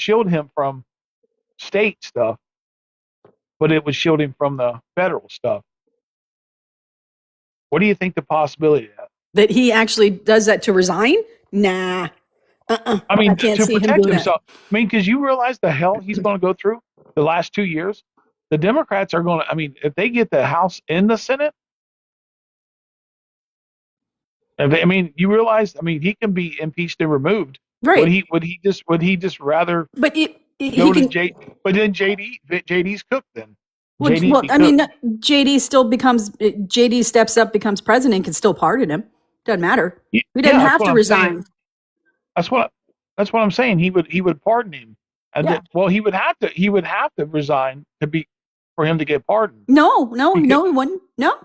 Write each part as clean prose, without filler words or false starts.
shield him from state stuff, but it would shield him from the federal stuff. What do you think the possibility of that? That he actually does that to resign? Nah. I mean, I can't to see him protect doing himself. I mean, because you realize the hell he's going to go through the last 2 years. The Democrats are going to. I mean, if they get the House and the Senate, I mean, you realize. I mean, he can be impeached and removed. Right. Would he just rather But go to can. J? But then JD's cooked then. Well, JD I mean, JD still becomes JD steps up, becomes president, can still pardon him. Doesn't matter. He doesn't have to resign. That's what I'm saying. He would pardon him, and then, well, he would have to resign for him to get pardoned. No, he wouldn't. No,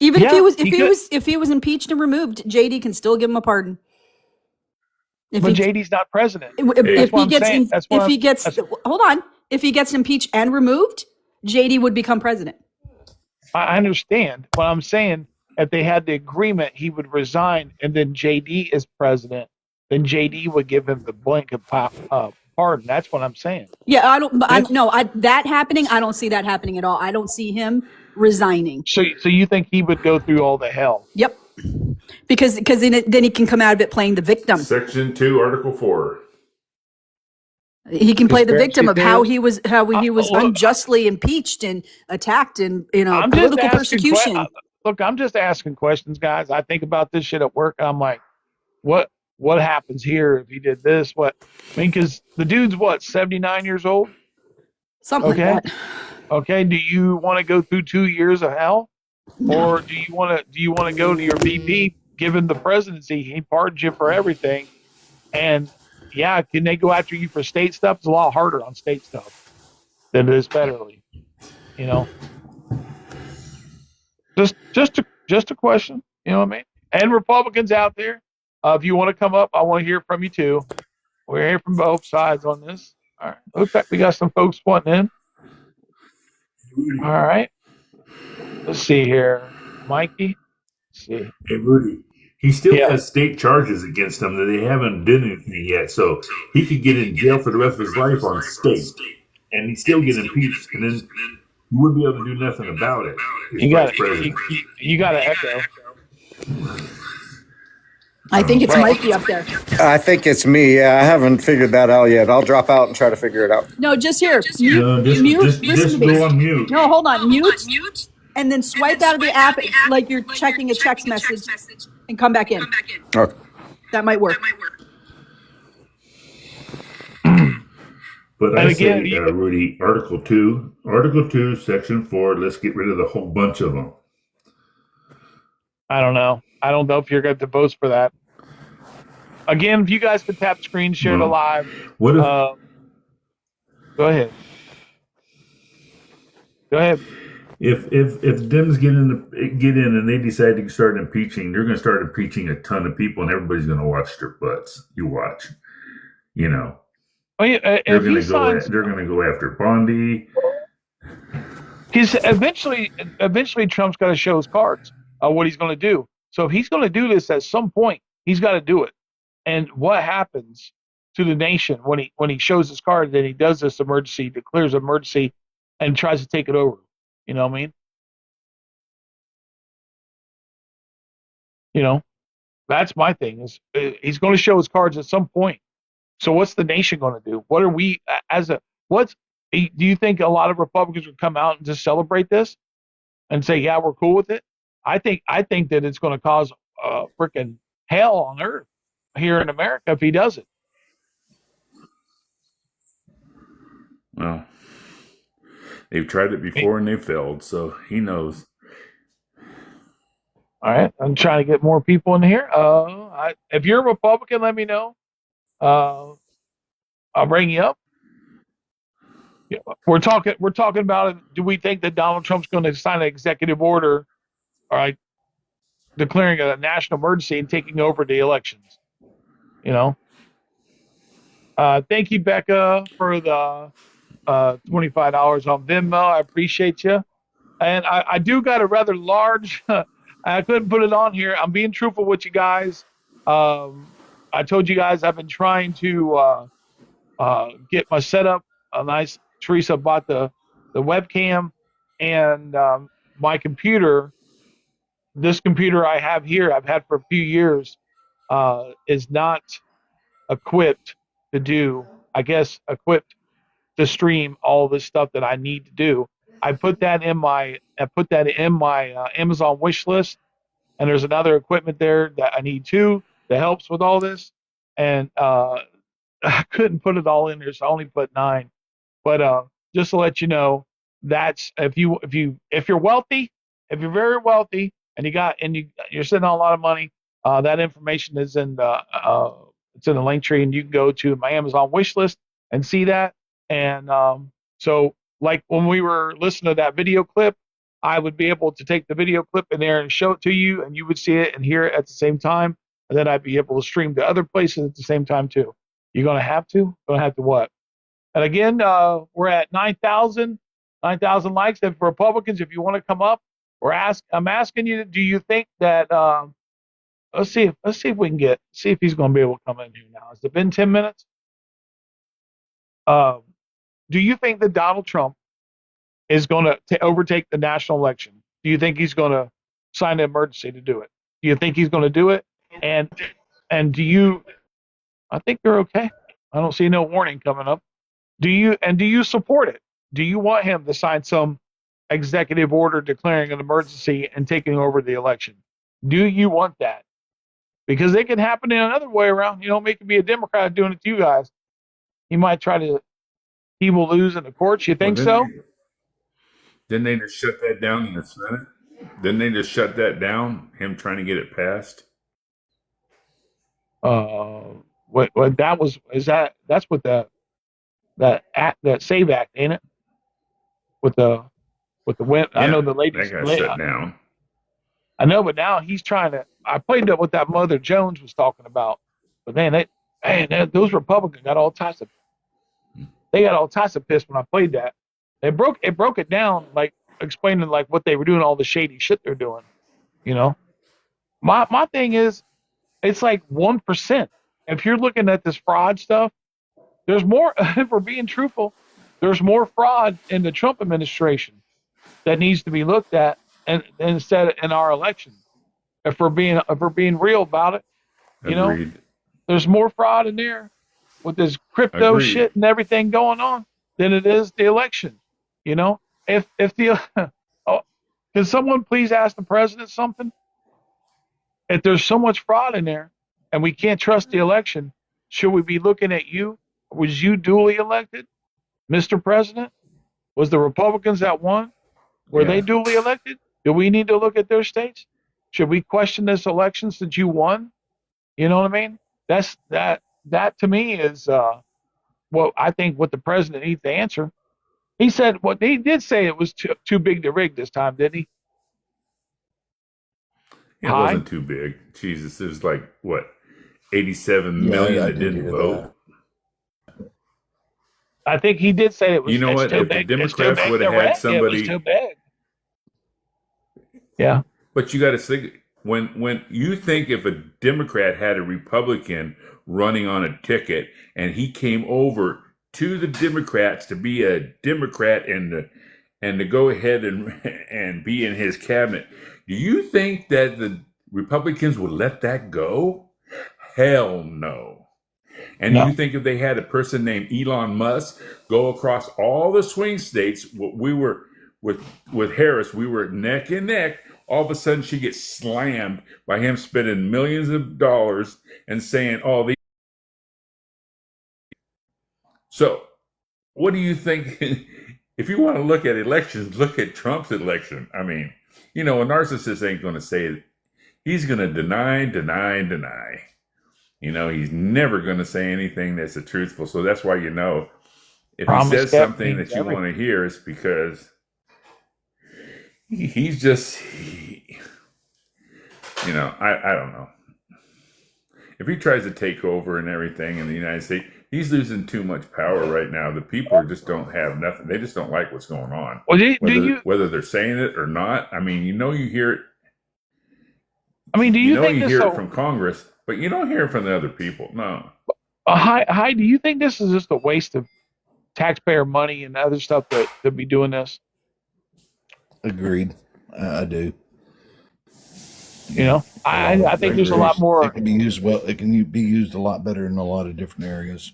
Even if he was impeached and removed, JD can still give him a pardon. But JD's not president. If he gets impeached and removed, JD would become president. I understand. What I'm saying, if they had the agreement, he would resign, and then JD is president. Then JD would give him the blanket pardon. That's what I'm saying. Yeah, I don't. That happening. I don't see that happening at all. I don't see him resigning. So you think he would go through all the hell? Yep. Because then he can come out of it playing the victim. Section 2, Article 4. He can play the victim of how he was unjustly impeached and attacked and political persecution. Look, I'm just asking questions, guys. I think about this shit at work. I'm like, what happens here if he did this? What? I mean, because the dude's 79 years old. Something like that. Okay. Do you want to go through 2 years of hell, or do you want to go to your VP? Given the presidency, he pardons you for everything, and yeah, can they go after you for state stuff? It's a lot harder on state stuff than it is federally. Just a question. You know what I mean? And Republicans out there, if you want to come up, I want to hear from you too. We're here from both sides on this. All right. Looks like we got some folks wanting in. All right. Let's see here. Mikey. Let's see. Hey, Rudy. He still has state charges against him that they haven't done anything yet. So he could get in jail for the rest of his life on state. And he'd still get impeached. And then you wouldn't be able to do nothing about it. You got to echo. I think it's Mikey up there. I think it's me. Yeah, I haven't figured that out yet. I'll drop out and try to figure it out. No, just here. Mute. Listen to me. Go on mute. No, hold on. Mute. And then swipe out of the app like you're checking a text message and come back in. Okay. That might work. But I say, Rudy, Article 2, Section 4, let's get rid of the whole bunch of them. I don't know. I don't know if you're going to vote for that. Again, if you guys could tap screen share to live. What if, go ahead. If Dems get in and they decide to start impeaching, they're going to start impeaching a ton of people, and everybody's going to watch their butts. You watch, Oh, yeah, they're going to go after Bondi. Because eventually Trump's got to show his cards what he's going to do. So if he's going to do this at some point, he's got to do it. And what happens to the nation when he shows his cards, then he does this emergency, declares emergency, and tries to take it over? You know what I mean? That's my thing. Is he's going to show his cards at some point. So what's the nation going to do? What are we do you think a lot of Republicans would come out and just celebrate this and say, yeah, we're cool with it? I think that it's going to cause freaking hell on earth here in America if he does it. Well, they've tried it before and they failed, so he knows. All right, I'm trying to get more people in here. If you're a Republican, let me know. I'll bring you up. Yeah, we're talking about it. Do we think that Donald Trump's going to sign an executive order, all right, declaring a national emergency and taking over the elections? Thank you, Becca, for the $25 on Venmo. I appreciate you. And I do got a rather large. I couldn't put it on here. I'm being truthful with you guys. I told you guys I've been trying to get my setup. A nice Teresa bought the webcam and my computer. This computer I have here, I've had for a few years, is not equipped to do. I guess equipped to stream all this stuff that I need to do. I put that in my Amazon wish list, and there's another equipment there that I need too that helps with all this. And I couldn't put it all in there, so I only put 9. But just to let you know, that's if you're wealthy, if you're very wealthy, and you're sitting on a lot of money, that information is in the it's in the link tree, and you can go to my Amazon wish list and see that. And so, like when we were listening to that video clip, I would be able to take the video clip in there and show it to you, and you would see it and hear it at the same time. And then I'd be able to stream to other places at the same time too. You're gonna have to. Gonna have to what? And again, we're at 9,000 likes. And for Republicans, if you want to come up, I'm asking you, do you think that? Let's see if we can see if he's going to be able to come in here now. Has it been 10 minutes? Uh, do you think that Donald Trump is going to overtake the national election? Do you think he's going to sign an emergency to do it? Do you think he's going to do it? And do you? I think they're okay. I don't see no warning coming up. Do you support it? Do you want him to sign some executive order declaring an emergency and taking over the election? Do you want that? Because it can happen in another way around. It could be a Democrat doing it to you guys. He will lose in the courts. You think so? Didn't they just shut that down in the Senate? Didn't they just shut that down? Him trying to get it passed? What that was is that's what that SAVE Act, ain't it? With the win. Yeah, I know the ladies that got shut down. I know, but now he's trying to. I played what that Mother Jones was talking about, but man, those Republicans got all types of. They got all types of pissed when I played that. It broke it down, like explaining like what they were doing, all the shady shit they're doing. My thing is, it's like 1%. If you're looking at this fraud stuff, there's more. If we're being truthful, there's more fraud in the Trump administration that needs to be looked at, and instead in our election. If we're being real about it, Agreed. There's more fraud in there with this crypto shit and everything going on than it is the election. If the can someone please ask the president something? If there's so much fraud in there and we can't trust the election, should we be looking at you? Was you duly elected, Mr. President? Was the Republicans that won? Were they duly elected? Do we need to look at their states? Should we question this election since you won? You know what I mean? That to me is what I think what the president needs to answer. He said he did say it was too big to rig this time, didn't he? It wasn't too big. Jesus, there's like what, 87 million that didn't vote. I think he did say it was. You know what? If the Democrats would have had somebody, it was too big. Yeah. But you got to think when you think if a Democrat had a Republican running on a ticket and he came over to the Democrats to be a Democrat and to go ahead and be in his cabinet, do you think that the Republicans would let that go? Hell no. And you think if they had a person named Elon Musk go across all the swing states, we were with Harris, we were neck and neck. All of a sudden, she gets slammed by him spending millions of dollars and saying, "Oh, these." So, what do you think? If you want to look at elections, look at Trump's election. I mean, a narcissist ain't going to say it. He's going to deny. He's never going to say anything that's truthful. So that's why if he says something that you want to hear, it's because he's just, I don't know. If he tries to take over and everything in the United States, he's losing too much power right now. The people just don't have nothing. They just don't like what's going on. Well, whether they're saying it or not. I mean, you hear it. I mean, do you think you hear it from Congress, but you don't hear it from the other people? No. Hi, do you think this is just a waste of taxpayer money and other stuff to be doing this? Agreed. I do. You know, I think there's a lot more. It can be used well. It can be used a lot better in a lot of different areas.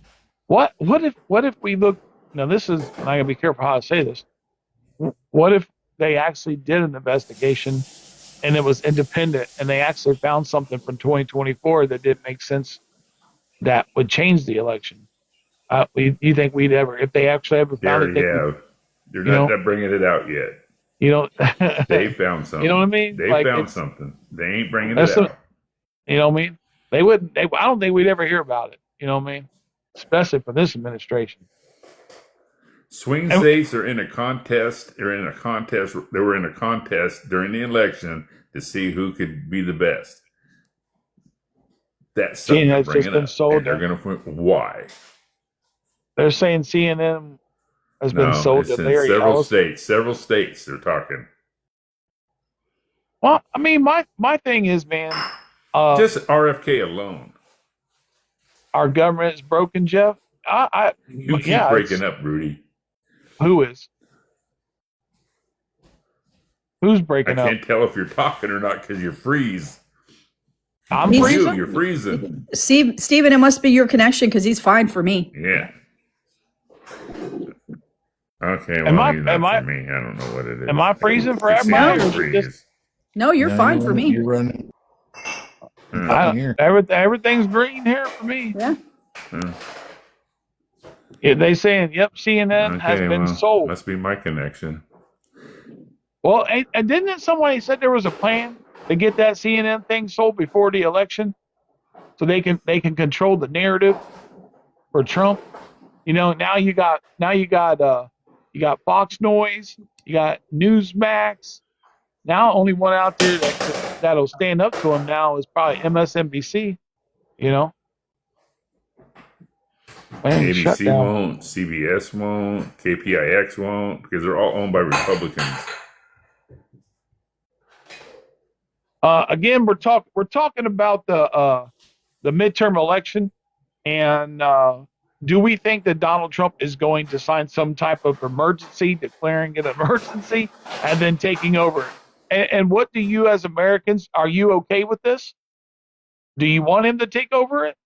What if we look? Now, this is, and I gotta be careful how I say this. What if they actually did an investigation and it was independent and they actually found something from 2024 that didn't make sense that would change the election? You think we'd ever, if they actually ever They found it, already have. They're not bringing it out yet. You know, they found something. You know what I mean? They found something. They ain't bringing it out. You know what I mean? They wouldn't. I don't think we'd ever hear about it. You know what I mean? Especially for this administration. Swing states are in a contest. They were in a contest during the election to see who could be the best. That's something they're bringing up. Sold. They're going to. Why? They're saying CNN has been sold to Larry several Ellis. states. Several states they're talking. Well, I mean, my thing is, man. Just RFK alone. Our government is broken, Jeff. You keep breaking up, Rudy. Who is? Who's breaking up? I can't tell if you're talking or not because you freeze. I'm freezing. You're freezing. Steven, it must be your connection because he's fine for me. Yeah. Okay, well, he's not for me. I don't know what it is. Am I freezing for everybody? No, you're fine for me. You're running. Everything's green here for me. Yeah. Yeah, they saying, yep, CNN has been sold. Must be my connection. Well, and didn't somebody said there was a plan to get that CNN thing sold before the election, so they can control the narrative for Trump? You know, now you got Fox Noise, you got Newsmax. Now, only one out there that'll stand up to him now is probably MSNBC. You know, ABC won't, CBS won't, KPIX won't, because they're all owned by Republicans. Again, we're talking about the midterm election, and do we think that Donald Trump is going to sign some type of emergency, declaring an emergency, and then taking over? And what do you, as Americans, are you okay with this? Do you want him to take over it?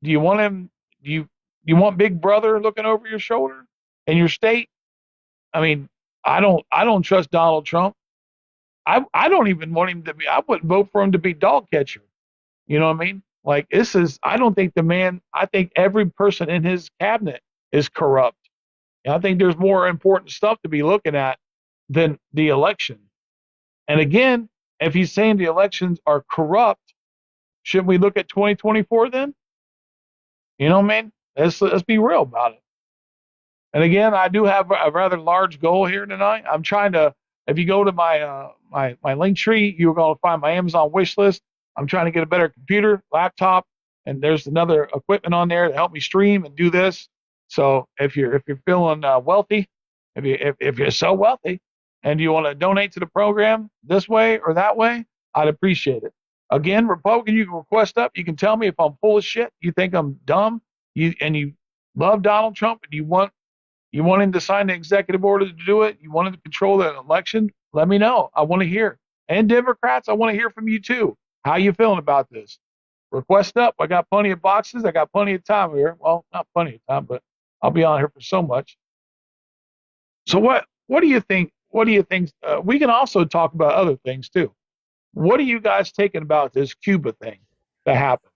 Do you want him? Do you want Big Brother looking over your shoulder in your state? I mean, I don't trust Donald Trump. I don't even want him to be. I wouldn't vote for him to be dog catcher. You know what I mean? Like, this is. I don't think the man. I think every person in his cabinet is corrupt. And I think there's more important stuff to be looking at than the election. And again, if he's saying the elections are corrupt, shouldn't we look at 2024 then? You know what I mean? Let's be real about it. And again, I do have a rather large goal here tonight. I'm trying to. If you go to my my link tree, you're going to find my Amazon wish list. I'm trying to get a better computer, laptop, and there's another equipment on there to help me stream and do this. So if you're feeling wealthy, if you're so wealthy, and you want to donate to the program this way or that way, I'd appreciate it. Again, Republican, you can request up. You can tell me if I'm full of shit. You think I'm dumb. You love Donald Trump and you want him to sign the executive order to do it. You want him to control the election. Let me know. I want to hear. And Democrats, I want to hear from you too. How you feeling about this? Request up. I got plenty of boxes. I got plenty of time here. Well, not plenty of time, but I'll be on here for so much. So what do you think? What do you think? We can also talk about other things too. What are you guys taking about this Cuba thing that happened?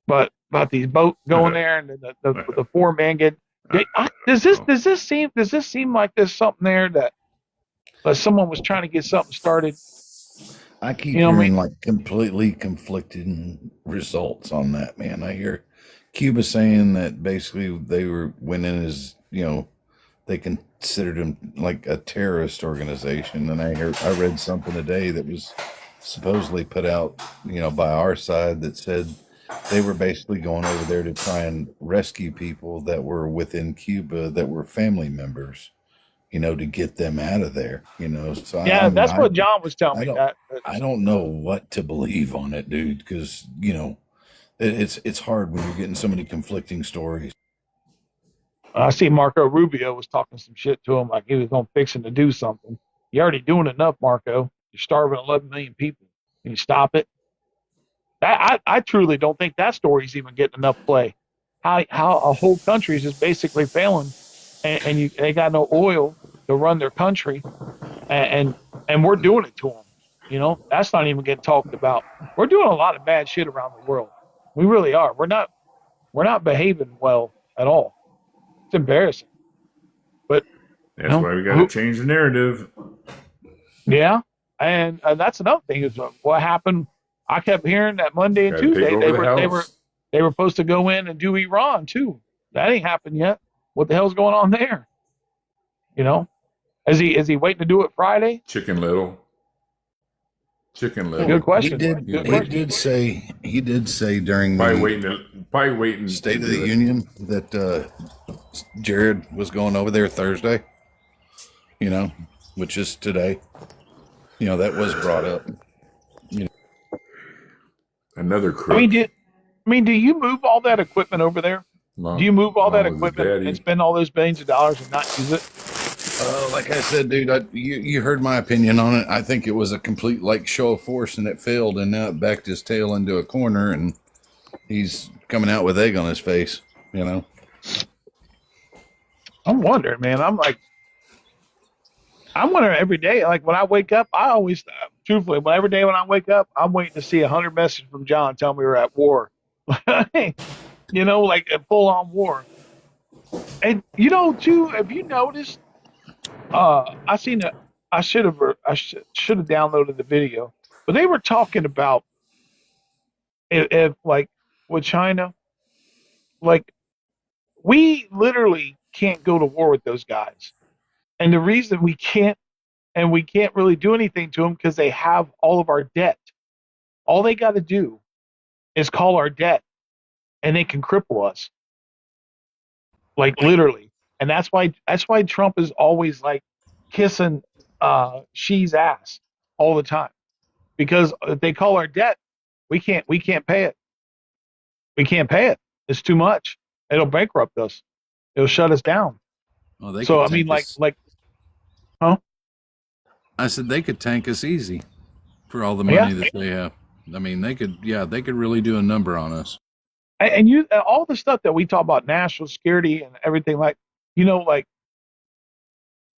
But about these boats going there and the 4 men get. Does this seem like there's something there that someone was trying to get something started? I keep hearing like completely conflicting results on that, man. I hear Cuba saying that basically they went in as, they considered him like a terrorist organization. And I read something today that was supposedly put out, by our side that said they were basically going over there to try and rescue people that were within Cuba that were family members, to get them out of there, So yeah, that's what John was telling me. I don't know what to believe on it, dude, because, It's hard when you're getting so many conflicting stories. I see Marco Rubio was talking some shit to him like he was going to fix him to do something. You're already doing enough, Marco. You're starving 11 million people. Can you stop it? I truly don't think that story's even getting enough play. How a whole country is just basically failing, and they got no oil to run their country, and and we're doing it to them. That's not even getting talked about. We're doing a lot of bad shit around the world. We really are. We're not behaving well at all. It's embarrassing. But that's why we got to change the narrative. Yeah, and that's another thing is what happened. I kept hearing that Monday and Tuesday they were supposed to go in and do Iran too. That ain't happened yet. What the hell's going on there? Is he waiting to do it Friday? Chicken Little. Good question. He did say during the State of the Union that Jared was going over there Thursday. Which is today. That was brought up. Another crook. Do you move all that equipment over there? Do you move all that equipment and spend all those billions of dollars and not use it? Like I said, dude, you heard my opinion on it. I think it was a complete show of force, and it failed, and now it backed his tail into a corner, and he's coming out with egg on his face. I'm wondering, man. I'm wondering every day. Like when I wake up, I always, truthfully, every day when I wake up, I'm waiting to see 100 messages from John telling me we're at war. Like a full on war. And too, have you noticed? I seen it. I should have downloaded the video, but they were talking about if like with China, like we literally can't go to war with those guys, and the reason we can't, and we can't really do anything to them because they have all of our debt. All they got to do is call our debt, and they can cripple us, like literally. And that's why Trump is always like kissing Xi's ass all the time, because if they call our debt, we can't pay it. We can't pay it. It's too much. It'll bankrupt us. It'll shut us down. Well, so I mean, huh? I said they could tank us easy for all the money that they have. I mean, they could really do a number on us. And all the stuff that we talk about, national security and everything,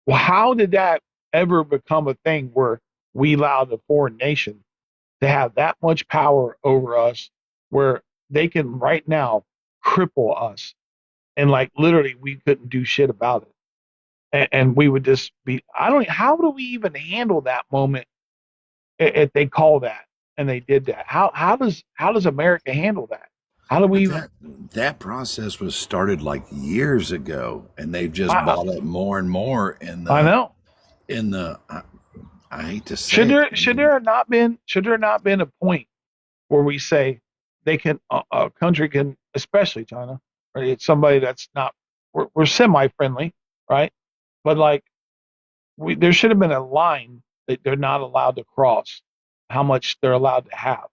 how did that ever become a thing where we allowed a foreign nation to have that much power over us, where they can right now cripple us, and literally we couldn't do shit about it, and we would just be. How do we even handle that moment if they call that and they did that? How does America handle that? How do we? That process was started years ago, and they've just bought up more and more. I know. I hate to say, should there have not been a point where we say they can a country can, especially China, or it's somebody that's not, we're semi-friendly, right? But there should have been a line that they're not allowed to cross, how much they're allowed to have.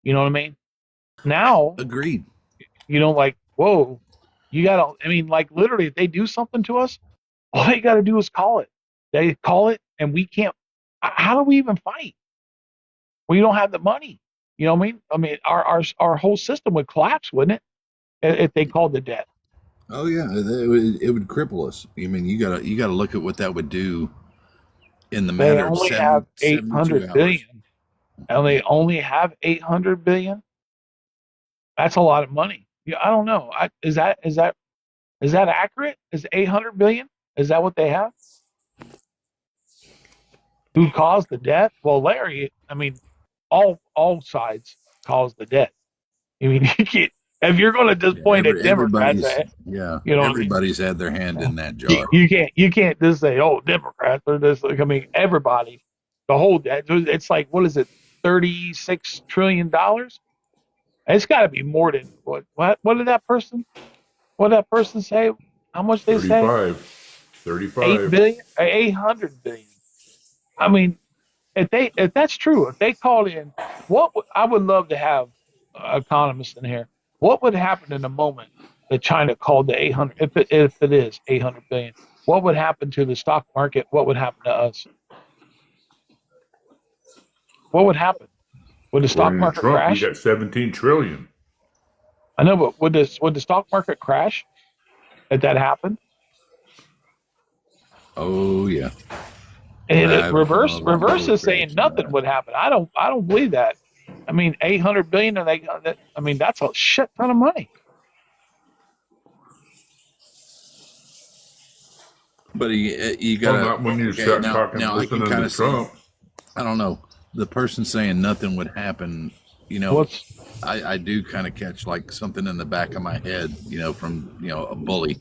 You know what I mean? Now, agreed. Whoa, you gotta. I mean, literally, if they do something to us, all they gotta do is call it. They call it, and we can't. How do we even fight? We don't have the money. You know what I mean? I mean, our whole system would collapse, wouldn't it, if they called the debt? Oh yeah, it would cripple us. I mean, you gotta look at what that would do in the matter of 800 billion, and they only have 800 billion. That's a lot of money. Yeah, I don't know. Is that accurate? Is 800 billion? Is that what they have? Who caused the debt? Well, Larry. I mean, all sides caused the debt. I mean, you can't, if you're going to just point at Democrats, everybody's had their hand in that jar. You can't just say, oh, Democrats are just. I mean, everybody, the whole debt. It's what is it? $36 trillion. It's got to be more than what did that person say? How much they 35. say? 35. 8 billion, 800 billion. I mean, if that's true, if they called in, I would love to have economists in here. What would happen in the moment that China called the 800, if it is 800 billion? What would happen to the stock market? What would happen to us? What would happen? Would the stock According to market Trump, crash? we got 17 trillion. I know, but would the stock market crash if that happened? Oh yeah. And reverse is saying nothing would happen. I don't believe that. I mean, 800 billion, and I mean, that's a shit ton of money. But you got not when you start talking, listening to Trump. I don't know. The person saying nothing would happen, I do kind of catch like something in the back of my head, from, a bully,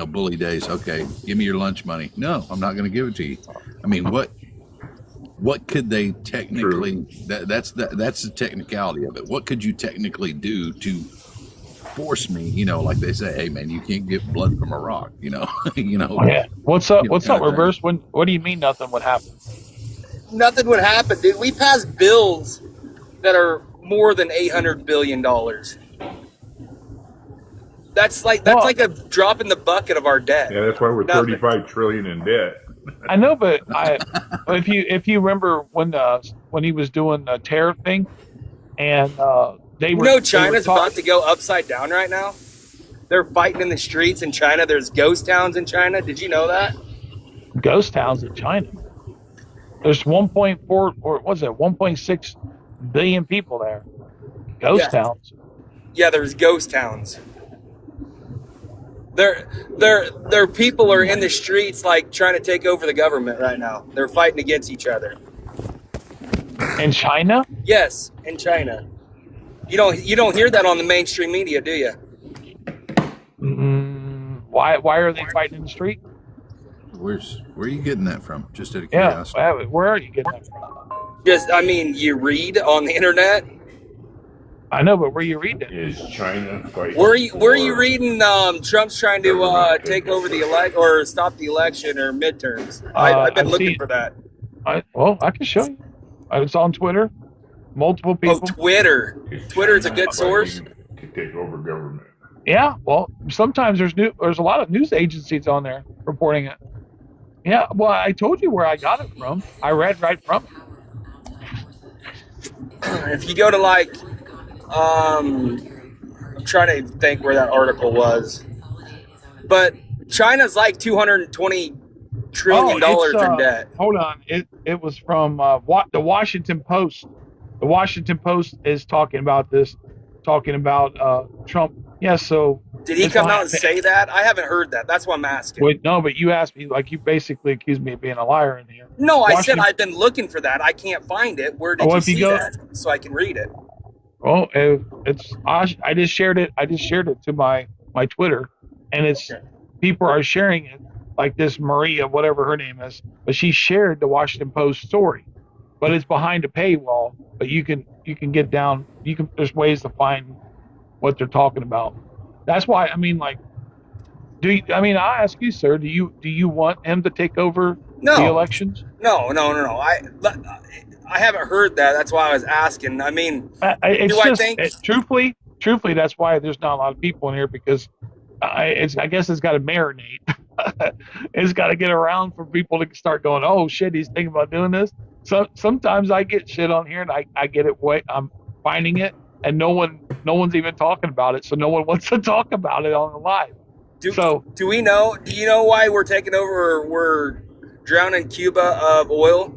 bully days. Okay, give me your lunch money. No, I'm not going to give it to you. I mean, what could they technically, that's the technicality of it. What could you technically do to force me, like they say, hey man, you can't get blood from a rock, Yeah. What's up reverse? What do you mean nothing would happen? Nothing would happen, dude. We passed bills that are more than $800 billion. That's like a drop in the bucket of our debt. Yeah, that's why we're 35 trillion in debt. I know, but if you remember when he was doing the tariff thing, and China's about to go upside down right now. They're fighting in the streets in China. There's ghost towns in China. Did you know that? Ghost towns in China. There's 1.4 or was it 1.6 billion people there. Ghost towns. Yeah, there's ghost towns. Their people are in the streets like trying to take over the government right now. They're fighting against each other. In China? Yes, in China. You don't hear that on the mainstream media, do you? Why are they fighting in the street? Where are you getting that from? Just out of curiosity. Yeah, where are you getting that from? You read on the internet. I know, but where are you reading it? Is China fighting? Where are you reading? Trump's trying to take over the or stop the election or midterms. I've been looking for that. I can show you. It's on Twitter. Multiple people. Oh, Twitter. Twitter's a good source. To take over government. Yeah, well, sometimes there's a lot of news agencies on there reporting it. Yeah, well, I told you where I got it from. I read right from it. If you go to I'm trying to think where that article was, but China's like $220 trillion in debt. Hold on, it was from the Washington Post. The Washington Post is talking about Trump. Yeah, so did he come out and say that? I haven't heard that. That's why I'm asking. Wait, no, but you asked me, you basically accused me of being a liar in here. No, I said I've been looking for that. I can't find it. Where did you see that? So I can read it. Well, I just shared it. I just shared it to my Twitter, and people are sharing it, like this Maria, whatever her name is, but she shared the Washington Post story, but it's behind a paywall. But you can get down. There's ways to find what they're talking about. That's why I ask you, sir, do you want him to take over the elections? No. I haven't heard that. That's why I was asking. I mean, truthfully, that's why there's not a lot of people in here, because I guess it's got to marinate. It's got to get around for people to start going, oh shit, he's thinking about doing this. So sometimes I get shit on here and I get it. I'm finding it, and no one's even talking about it. So no one wants to talk about it on the live. Do you know why we're taking over, or we're drowning Cuba of oil?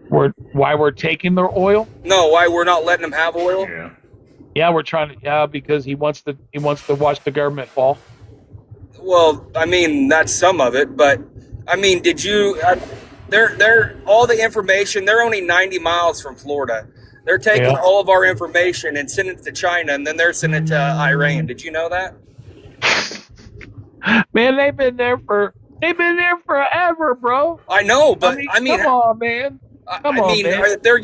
Why we're taking their oil? No, why we're not letting them have oil? Yeah, we're trying to. Yeah, because he wants to watch the government fall. Well, I mean, that's some of it, but I mean, did you? They're all the information. They're only 90 miles from Florida. They're taking all of our information and sending it to China, and then they're sending it to Iran. Did you know that? Man, they've been there forever, bro. I know, but I mean come on, man. If they're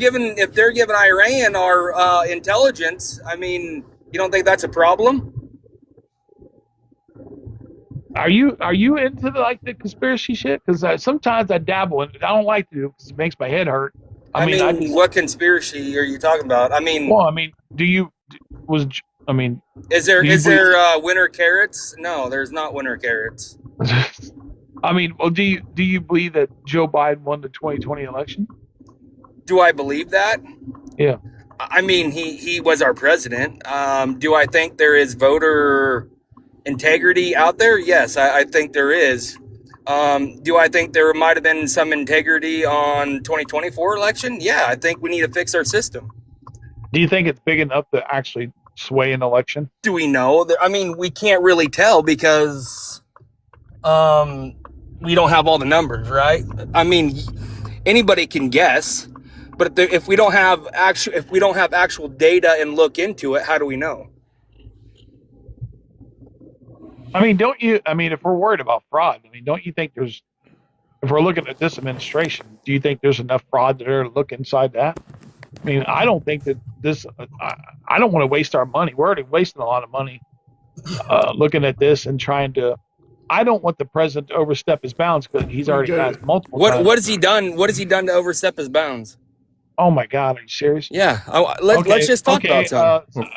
giving Iran our intelligence, I mean, you don't think that's a problem? Are you into the conspiracy shit? Because sometimes I dabble in it. I don't like to do it because it makes my head hurt. What conspiracy are you talking about? I mean, do you was I mean, is there winter carrots? No, there's not winter carrots. I mean, well, do you believe that Joe Biden won the 2020 election? Do I believe that? Yeah. I mean, he was our president. Do I think there is voter integrity out there? Yes, I think there is. Do I think there might have been some integrity on 2024 election? Yeah, I think we need to fix our system. Do you think it's big enough to actually sway an election? Do we know? I mean, we can't really tell because we don't have all the numbers, right? I mean, anybody can guess, but if we don't have actual data and look into it, how do we know? I mean, don't you? I mean, if we're worried about fraud, I mean, don't you think if we're looking at this administration, do you think there's enough fraud there to look inside that? I mean, I don't think that I don't want to waste our money. We're already wasting a lot of money looking at this and trying to. I don't want the president to overstep his bounds because he's already has multiple times. What has he done? What has he done to overstep his bounds? Oh my God, are you serious? Yeah, let's just talk about something.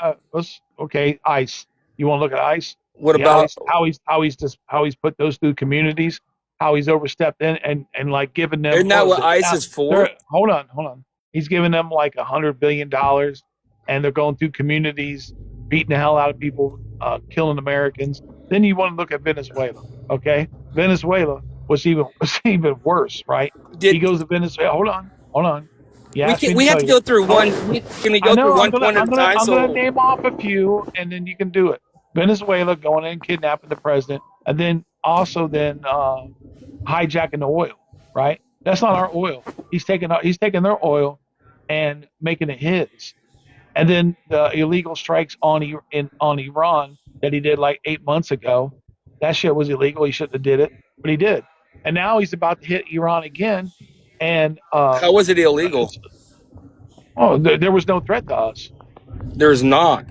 Okay, ICE. You want to look at ICE? What about how he's put those through communities? How he's overstepped in and like giving them. Isn't that what ICE is for? Hold on. He's giving them like $100 billion, and they're going through communities, beating the hell out of people, killing Americans. Then you want to look at Venezuela, okay? Venezuela was even worse, right? He goes to Venezuela. Hold on. We have to go through one. Can we go through one point at a time? I'm going to name off a few, and then you can do it. Venezuela going in and kidnapping the president, and then also hijacking the oil, right? That's not our oil. He's taking their oil and making it his. And then the illegal strikes on Iran that he did like 8 months ago, that shit was illegal. He shouldn't have did it, but he did. And now he's about to hit Iran again. And how was it illegal? There was no threat to us. There's not.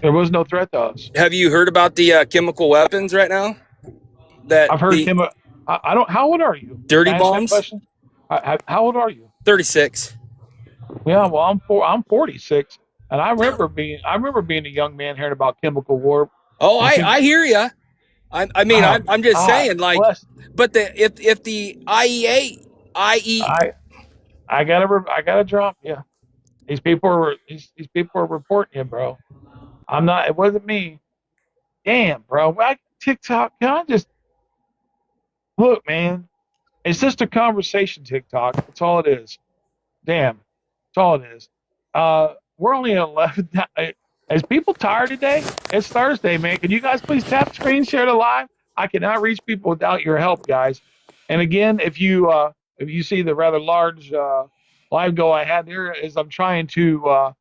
There was no threat to us. Have you heard about the chemical weapons right now? That I've heard I don't. How old are you? Dirty bombs. How old are you? 36. Yeah, well, I'm 46, and I remember being a young man hearing about chemical war. Oh, I hear you. I'm just saying, like, but if the IE. I gotta drop you. These people are reporting you, bro. I'm not. It wasn't me. Damn, bro. TikTok. Can I just look, man? It's just a conversation. TikTok. That's all it is. Damn. That's all it is. We're only at 11. Is people tired today? It's Thursday, man. Can you guys please tap screen share the live? I cannot reach people without your help, guys. And again, if you see the rather large live go I had there, is I'm trying to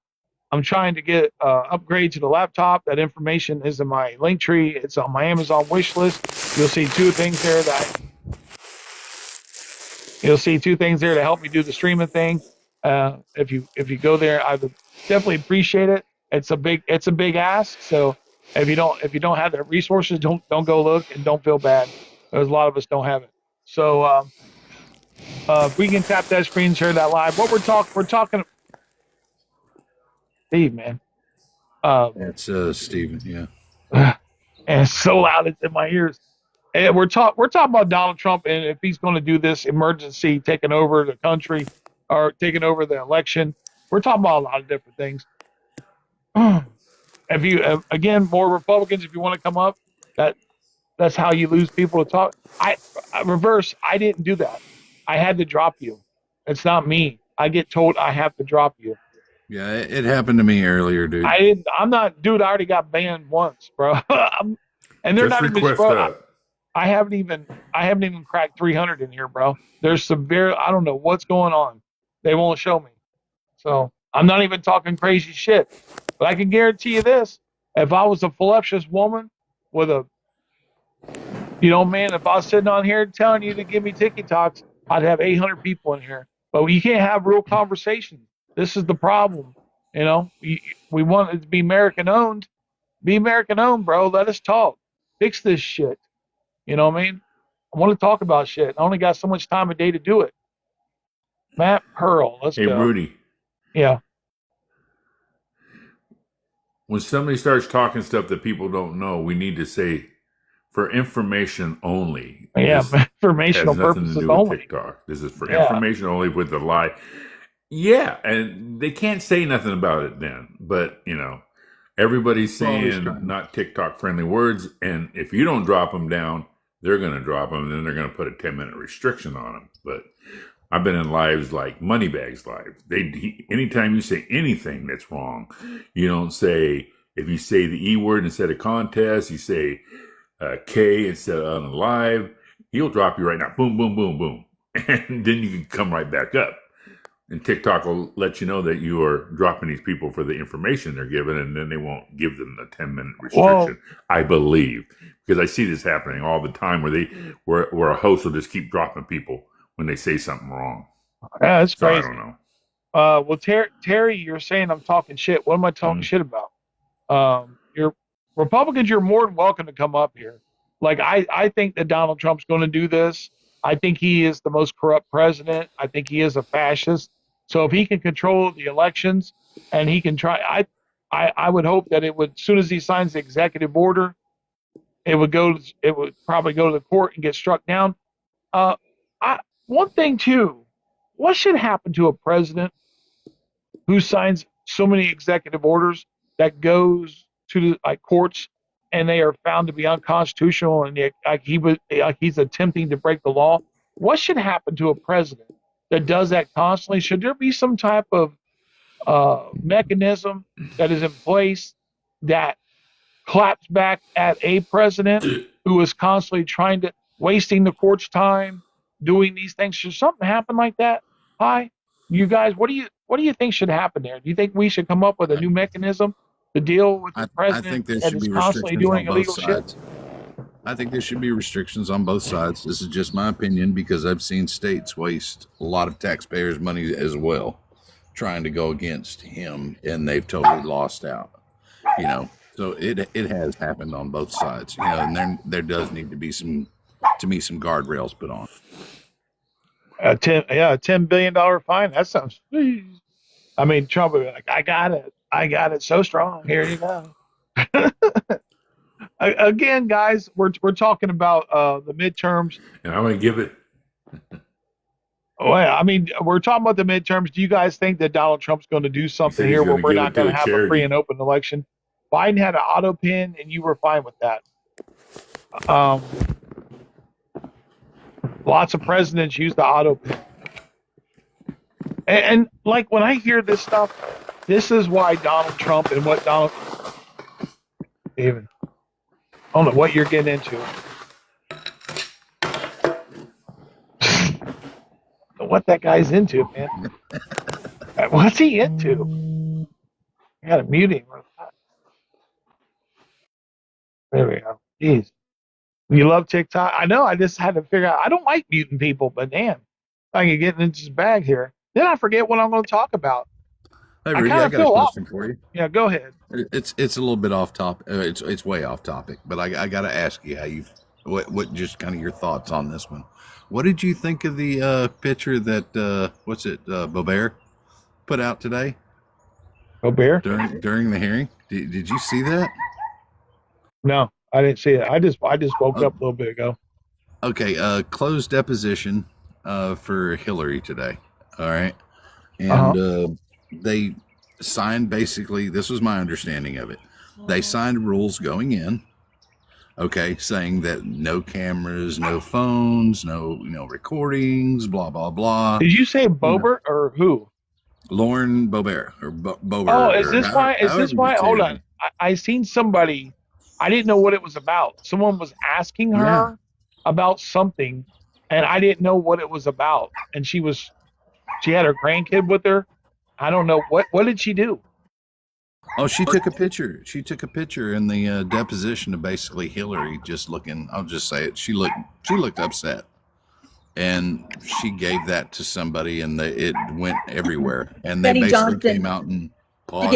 get upgrade to the laptop. That information is in my link tree. It's on my Amazon wish list. You'll see two things there to help me do the streaming thing. If you go there, I would definitely appreciate it. It's a big ask. So if you don't have the resources, don't go look and don't feel bad. There's a lot of us don't have it. So if we can tap that screen, share that live. What we're talking. Steve, man. It's Steven, yeah. And it's so loud it's in my ears. And we're talking about Donald Trump and if he's going to do this emergency taking over the country or taking over the election. We're talking about a lot of different things. If you again, more Republicans, if you want to come up, that's how you lose people to talk. I reverse. I didn't do that. I had to drop you. It's not me. I get told I have to drop you. Yeah, it happened to me earlier, dude. I'm not, dude. I already got banned once, bro. And they're just not even. Bro, I haven't even cracked 300 in here, bro. There's severe. I don't know what's going on. They won't show me. So I'm not even talking crazy shit. But I can guarantee you this: if I was a voluptuous woman with a, man, if I was sitting on here telling you to give me TikToks, I'd have 800 people in here. But you can't have real conversations. This is the problem. We want it to be American owned. Be American owned, bro. Let us talk. Fix this shit. You know what I mean? I want to talk about shit. I only got so much time a day to do it. Matt Pearl, let's go. Hey, Rudy. Yeah. when somebody starts talking stuff that people don't know, we need to say for information only. Yeah, This informational has nothing to purposes do with only. TikTok. This is for Yeah, information only with the lie. Yeah, and they can't say nothing about it then. But, everybody's saying not TikTok friendly words. And if you don't drop them down, they're going to drop them. And then they're going to put a 10-minute restriction on them. But I've been in lives like Moneybags Live. Anytime you say anything that's wrong, you don't say, if you say the E word instead of contest, you say K instead of unalive, he'll drop you right now. Boom, boom, boom, boom. And then you can come right back up. And TikTok will let you know that you are dropping these people for the information they're given, and then they won't give them the 10-minute restriction. I believe, because I see this happening all the time, where a host will just keep dropping people when they say something wrong. Yeah, that's so crazy. I don't know. Well, Terry, you're saying I'm talking shit. What am I talking shit about? You're Republicans. You're more than welcome to come up here. Like I think that Donald Trump's going to do this. I think he is the most corrupt president. I think he is a fascist. So if he can control the elections and he can try, I would hope that it would, as soon as he signs the executive order, it would probably go to the court and get struck down. Uh, one thing too, what should happen to a president who signs so many executive orders that goes to the courts and they are found to be unconstitutional and he's attempting to break the law? What should happen to a president that does that constantly? Should there be some type of mechanism that is in place that claps back at a president who is constantly wasting the court's time doing these things? Should something happen like that? Hi, you guys, what do you think should happen there? Do you think we should come up with a new mechanism to deal with the president I think there that should is be constantly restrictions doing on both illegal sides. shit? I think there should be restrictions on both sides. This is just my opinion because I've seen states waste a lot of taxpayers' money as well trying to go against him, and they've totally lost out. So it has happened on both sides. And there does need to be some guardrails put on. A $10 billion fine. That sounds. I mean, Trump would be like, I got it so strong. Here you go. Again, guys, we're talking about the midterms. And I'm going to give it. Well, I mean, we're talking about the midterms. Do you guys think that Donald Trump's going to do something here where we're not going to have a free and open election? Biden had an auto pin, and you were fine with that. Lots of presidents use the auto pin. And like when I hear this stuff, this is why Donald Trump and what David, I don't know what you're getting into. What that guy's into, man. What's he into? I gotta mute him. There we go. Jeez. You love TikTok? I know, I just had to figure out. I don't like muting people, but damn, I can get into this bag here. Then I forget what I'm going to talk about. Hey, Rudy, I got a question for you. Yeah, go ahead. It's a little bit off topic. It's way off topic, but I got to ask you what just kind of your thoughts on this one. What did you think of the picture that Boebert put out today? Boebert during the hearing. Did you see that? No, I didn't see it. I just woke up a little bit ago. Okay, closed deposition for Hillary today. All right, and they signed, basically, this was my understanding of it. They signed rules going in. Okay, saying that no cameras, no phones, no recordings, blah blah blah. Did you say Boebert or who? Lauren Boebert or Boebert. Oh, is this why? Is this why? Hold on, I seen somebody. I didn't know what it was about. Someone was asking her about something, and I didn't know what it was about. And she had her grandkid with her. I don't know what did she do? Oh, she took a picture. She took a picture in the deposition of basically Hillary just looking. I'll just say it. She looked upset, and she gave that to somebody, and it went everywhere. And they basically came out and paused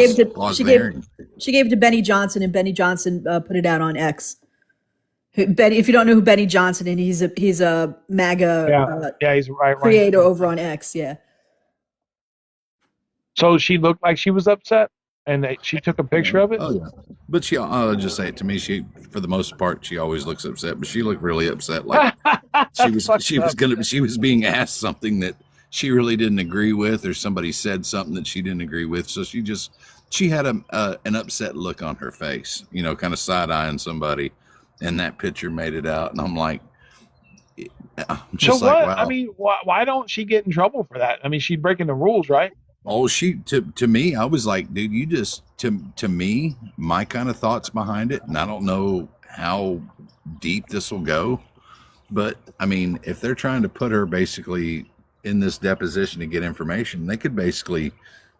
the hearing. She gave it to Benny Johnson, and Benny Johnson put it out on X. If you don't know who Benny Johnson is, he's a MAGA he's right creator over on X. Yeah. So she looked like she was upset? and she took a picture of it. Oh yeah, but I'll just say it to me. She, for the most part, she always looks upset, but she looked really upset, like she was being asked something that she really didn't agree with, or somebody said something that she didn't agree with. So she had an upset look on her face, kind of side eyeing somebody, and that picture made it out, and I'm like, so what? Like, wow. I mean, why don't she get in trouble for that? I mean, she's breaking the rules, right? Oh, to me, I was like, dude, you just to me, my kind of thoughts behind it, and I don't know how deep this will go, but I mean, if they're trying to put her basically in this deposition to get information, they could basically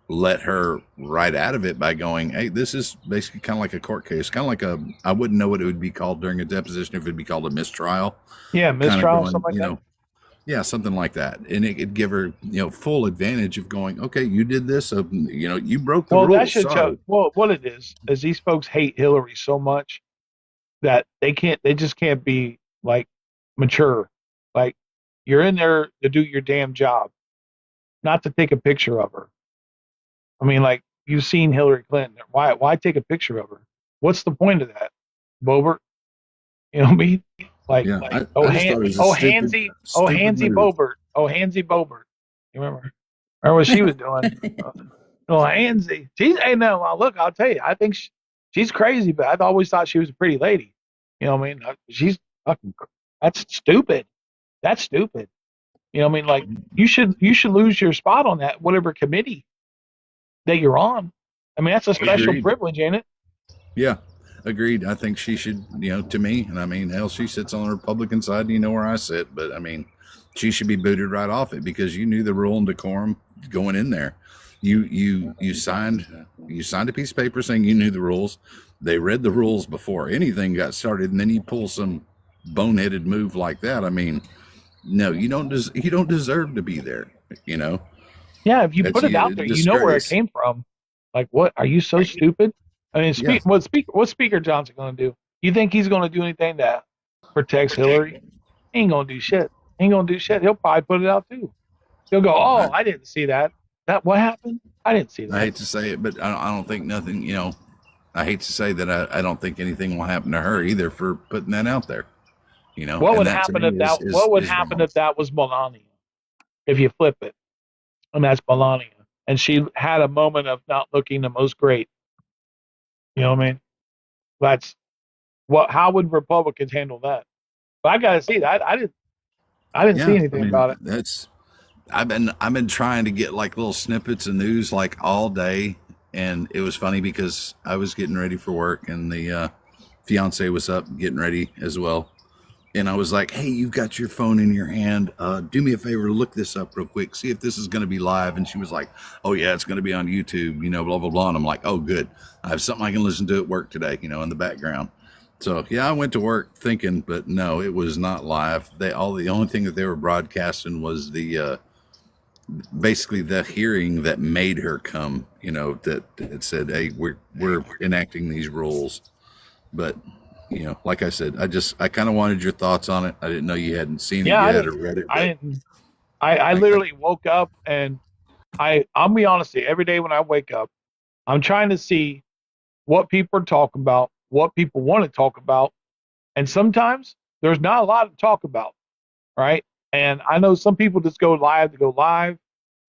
let her right out of it by going, hey, this is basically kind of like a court case, kind of like I wouldn't know what it would be called during a deposition, if it'd be called a mistrial. Yeah, mistrial, something like that. Yeah, something like that, and it could give her, full advantage of going, okay, you did this, so you broke the rules. That should show. Well, what it is these folks hate Hillary so much that they just can't be like mature. Like, you're in there to do your damn job, not to take a picture of her. I mean, like, you've seen Hillary Clinton. Why take a picture of her? What's the point of that, Bobert? You know what I mean? Like, yeah, Hansy Bobert. Oh, Hansy Bobert. You remember what she was doing? Hansy. Look, I'll tell you, I think she's crazy, but I've always thought she was a pretty lady. You know what I mean? She's fucking, that's stupid. That's stupid. You know what I mean? Like, you should lose your spot on that, whatever committee that you're on. I mean, that's a special privilege, ain't it? Yeah. Agreed. I think she should, to me, and I mean, hell, she sits on the Republican side, and you know where I sit, but I mean, she should be booted right off it, because you knew the rule and decorum going in there. You signed a piece of paper saying you knew the rules. They read the rules before anything got started, and then you pull some boneheaded move like that. I mean, no, you don't deserve to be there. Yeah, if you put it out there, you know where it came from. Like, what? Are you so stupid? I mean, what's Speaker Johnson going to do? You think he's going to do anything that protects Hillary? He ain't going to do shit. He'll probably put it out too. He'll go, "Oh, I didn't see that. What happened? I didn't see that." I hate to say it, but I don't think nothing. I hate to say that I don't think anything will happen to her either for putting that out there. What would happen if that? What would happen if that was Melania? If you flip it, and that's Melania, and she had a moment of not looking the most great. You know what I mean? That's how would Republicans handle that? But I gotta see that. I didn't see anything about it. I've been trying to get like little snippets of news like all day, and it was funny because I was getting ready for work, and the fiance was up getting ready as well. And I was like, hey, you've got your phone in your hand. Do me a favor, look this up real quick. See if this is going to be live. And she was like, oh, yeah, it's going to be on YouTube, blah, blah, blah. And I'm like, oh, good. I have something I can listen to at work today, in the background. So, yeah, I went to work thinking, but no, it was not live. The only thing that they were broadcasting was basically the hearing that made her come, that it said, hey, we're enacting these rules. But like I said, I kind of wanted your thoughts on it. I didn't know you hadn't seen it yet or read it. I didn't. I literally woke up, and I'll be honest with you, every day when I wake up, I'm trying to see what people are talking about, what people want to talk about. And sometimes there's not a lot to talk about, right? And I know some people just go live to go live.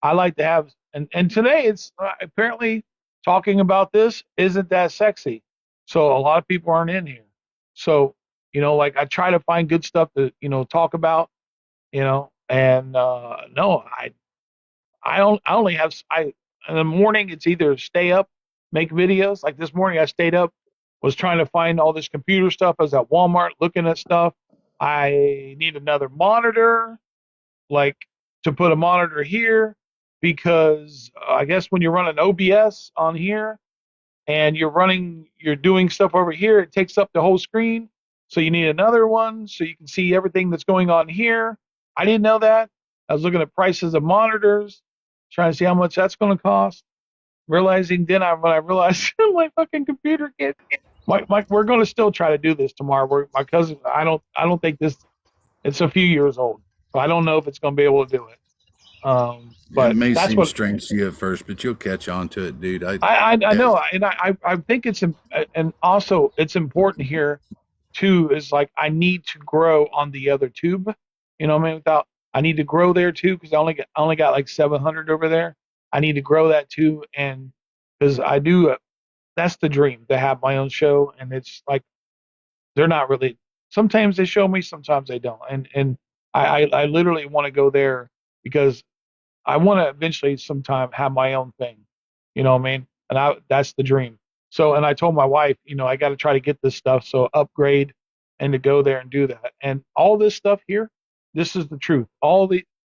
I like to have, and today it's apparently talking about this isn't that sexy. So a lot of people aren't in here. So, like, I try to find good stuff to, talk about, and no, I only have, in the morning, it's either stay up, make videos. Like this morning, I stayed up, was trying to find all this computer stuff. I was at Walmart looking at stuff. I need another monitor, like, to put a monitor here, because I guess when you're running OBS on here, and you're doing stuff over here, it takes up the whole screen. So you need another one so you can see everything that's going on here. I didn't know that. I was looking at prices of monitors, trying to see how much that's going to cost. Realizing when I realized my fucking computer can't. We're going to still try to do this tomorrow. My cousin, I don't think it's a few years old. So I don't know if it's going to be able to do it. It But may that's seem what strange to you at first, but you'll catch on to it, dude. I know, and I think and also it's important here too. Is like I need to grow on the other tube. You know what I mean? I need to grow there too because I only got like 700 over there. I need to grow that too, and because I do, that's the dream to have my own show, and it's like they're not really. Sometimes they show me, sometimes they don't, and I literally want to go there because I want to eventually sometime have my own thing. You know what I mean? And that's the dream. So, and I told my wife, I got to try to get this stuff. So upgrade and to go there and do that. And all this stuff here, this is the truth.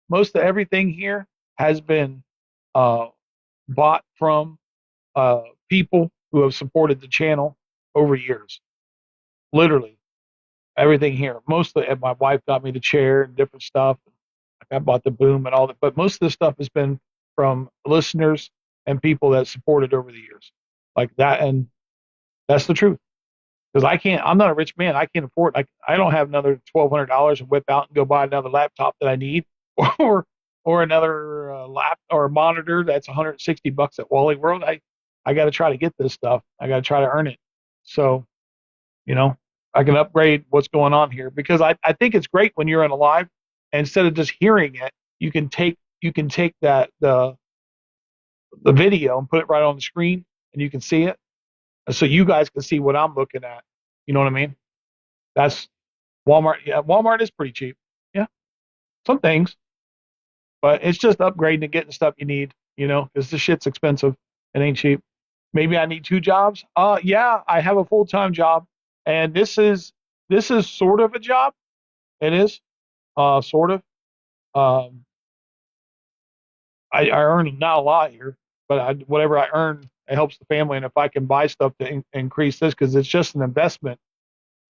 Most of everything here has been uh, bought from people who have supported the channel over years. Literally everything here. Mostly, and my wife got me the chair and different stuff. I bought the boom and all that, but most of the stuff has been from listeners and people that supported over the years, like that, and that's the truth. Because I'm not a rich man. I can't afford. I don't have another $1,200 to whip out and go buy another laptop that I need, or or another lap or a monitor that's $160 at Wally World. I got to try to get this stuff. I got to try to earn it. So you know, I can upgrade what's going on here because I think it's great when you're in a live, and instead of just hearing it, you can take the video and put it right on the screen and you can see it. And so you guys can see what I'm looking at. You know what I mean? That's Walmart. Yeah, Walmart is pretty cheap. Yeah, some things, but it's just upgrading and getting stuff you need, because the shit's expensive. It ain't cheap. Maybe I need two jobs. Yeah, I have a full-time job, and this is sort of a job. It is, sort of. Um, I earn not a lot here, but whatever I earn, it helps the family. And if I can buy stuff to increase this, because it's just an investment.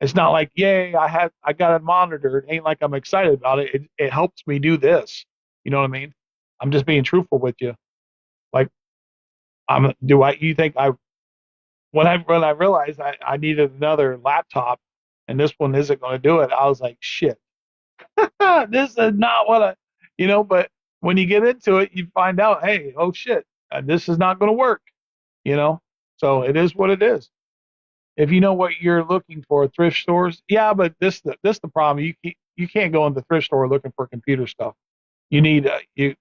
It's not like, yay, I got a monitor. It ain't like I'm excited about it. It helps me do this. You know what I mean? I'm just being truthful with you. Like, you think when I realized I needed another laptop and this one isn't going to do it, I was like, shit, this is not what but when you get into it, you find out, hey, oh shit, this is not going to work, you know? So it is what it is. If you know what you're looking for, thrift stores, yeah, but this the problem. You can't go in the thrift store looking for computer stuff. You need you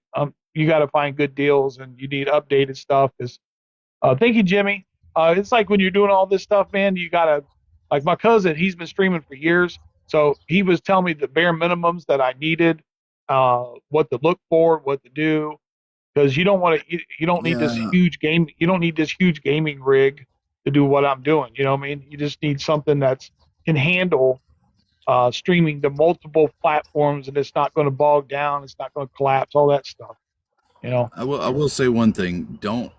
got to find good deals and you need updated stuff. Thank you, Jimmy. It's like when you're doing all this stuff, man, you gotta, like my cousin, he's been streaming for years. So he was telling me the bare minimums that I needed, what to look for, what to do, because you don't need this Yeah, you don't need this huge gaming rig to do what I'm doing. You know what I mean? You just need something that's can handle streaming to multiple platforms and it's not going to bog down, it's not going to collapse, all that stuff. You know? I will say one thing. Don't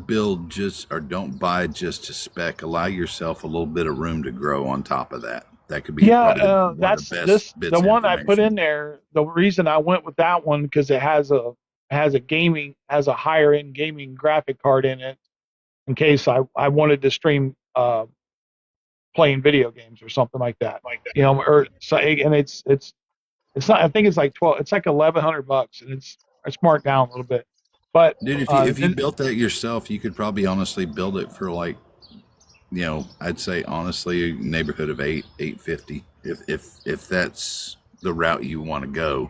build just or don't buy just to spec. Allow yourself a little bit of room to grow on top of that. That could be Yeah, probably one of the that's best this the bits of one I put in information. there. The reason I went with that one because it has a higher end gaming graphic card in it in case I wanted to stream playing video games or something like that. Or so and it's not. I think it's like 12. It's like $1,100 and it's marked down a little bit. But Dude, if you built that yourself, you could probably honestly build it for like, I'd say honestly neighborhood of 850 if that's the route you want to go.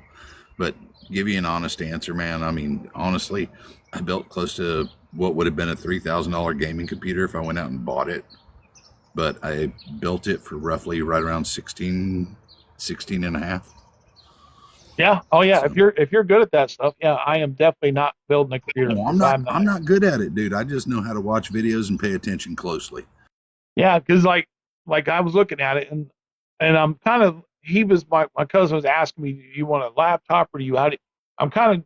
But give you an honest answer, man. I mean, honestly, I built close to what would have been a $3,000 gaming computer if I went out and bought it. But I built it for roughly right around 16 and a half. yeah, oh yeah, So, if you're good at that stuff, yeah, I am definitely not building a computer oh, I'm because not I'm I'm not. not good at it, dude. I just know how to watch videos and pay attention closely. Yeah, because like I was looking at it and I'm kind of my cousin was asking me, do you want a laptop or do you I'm kind of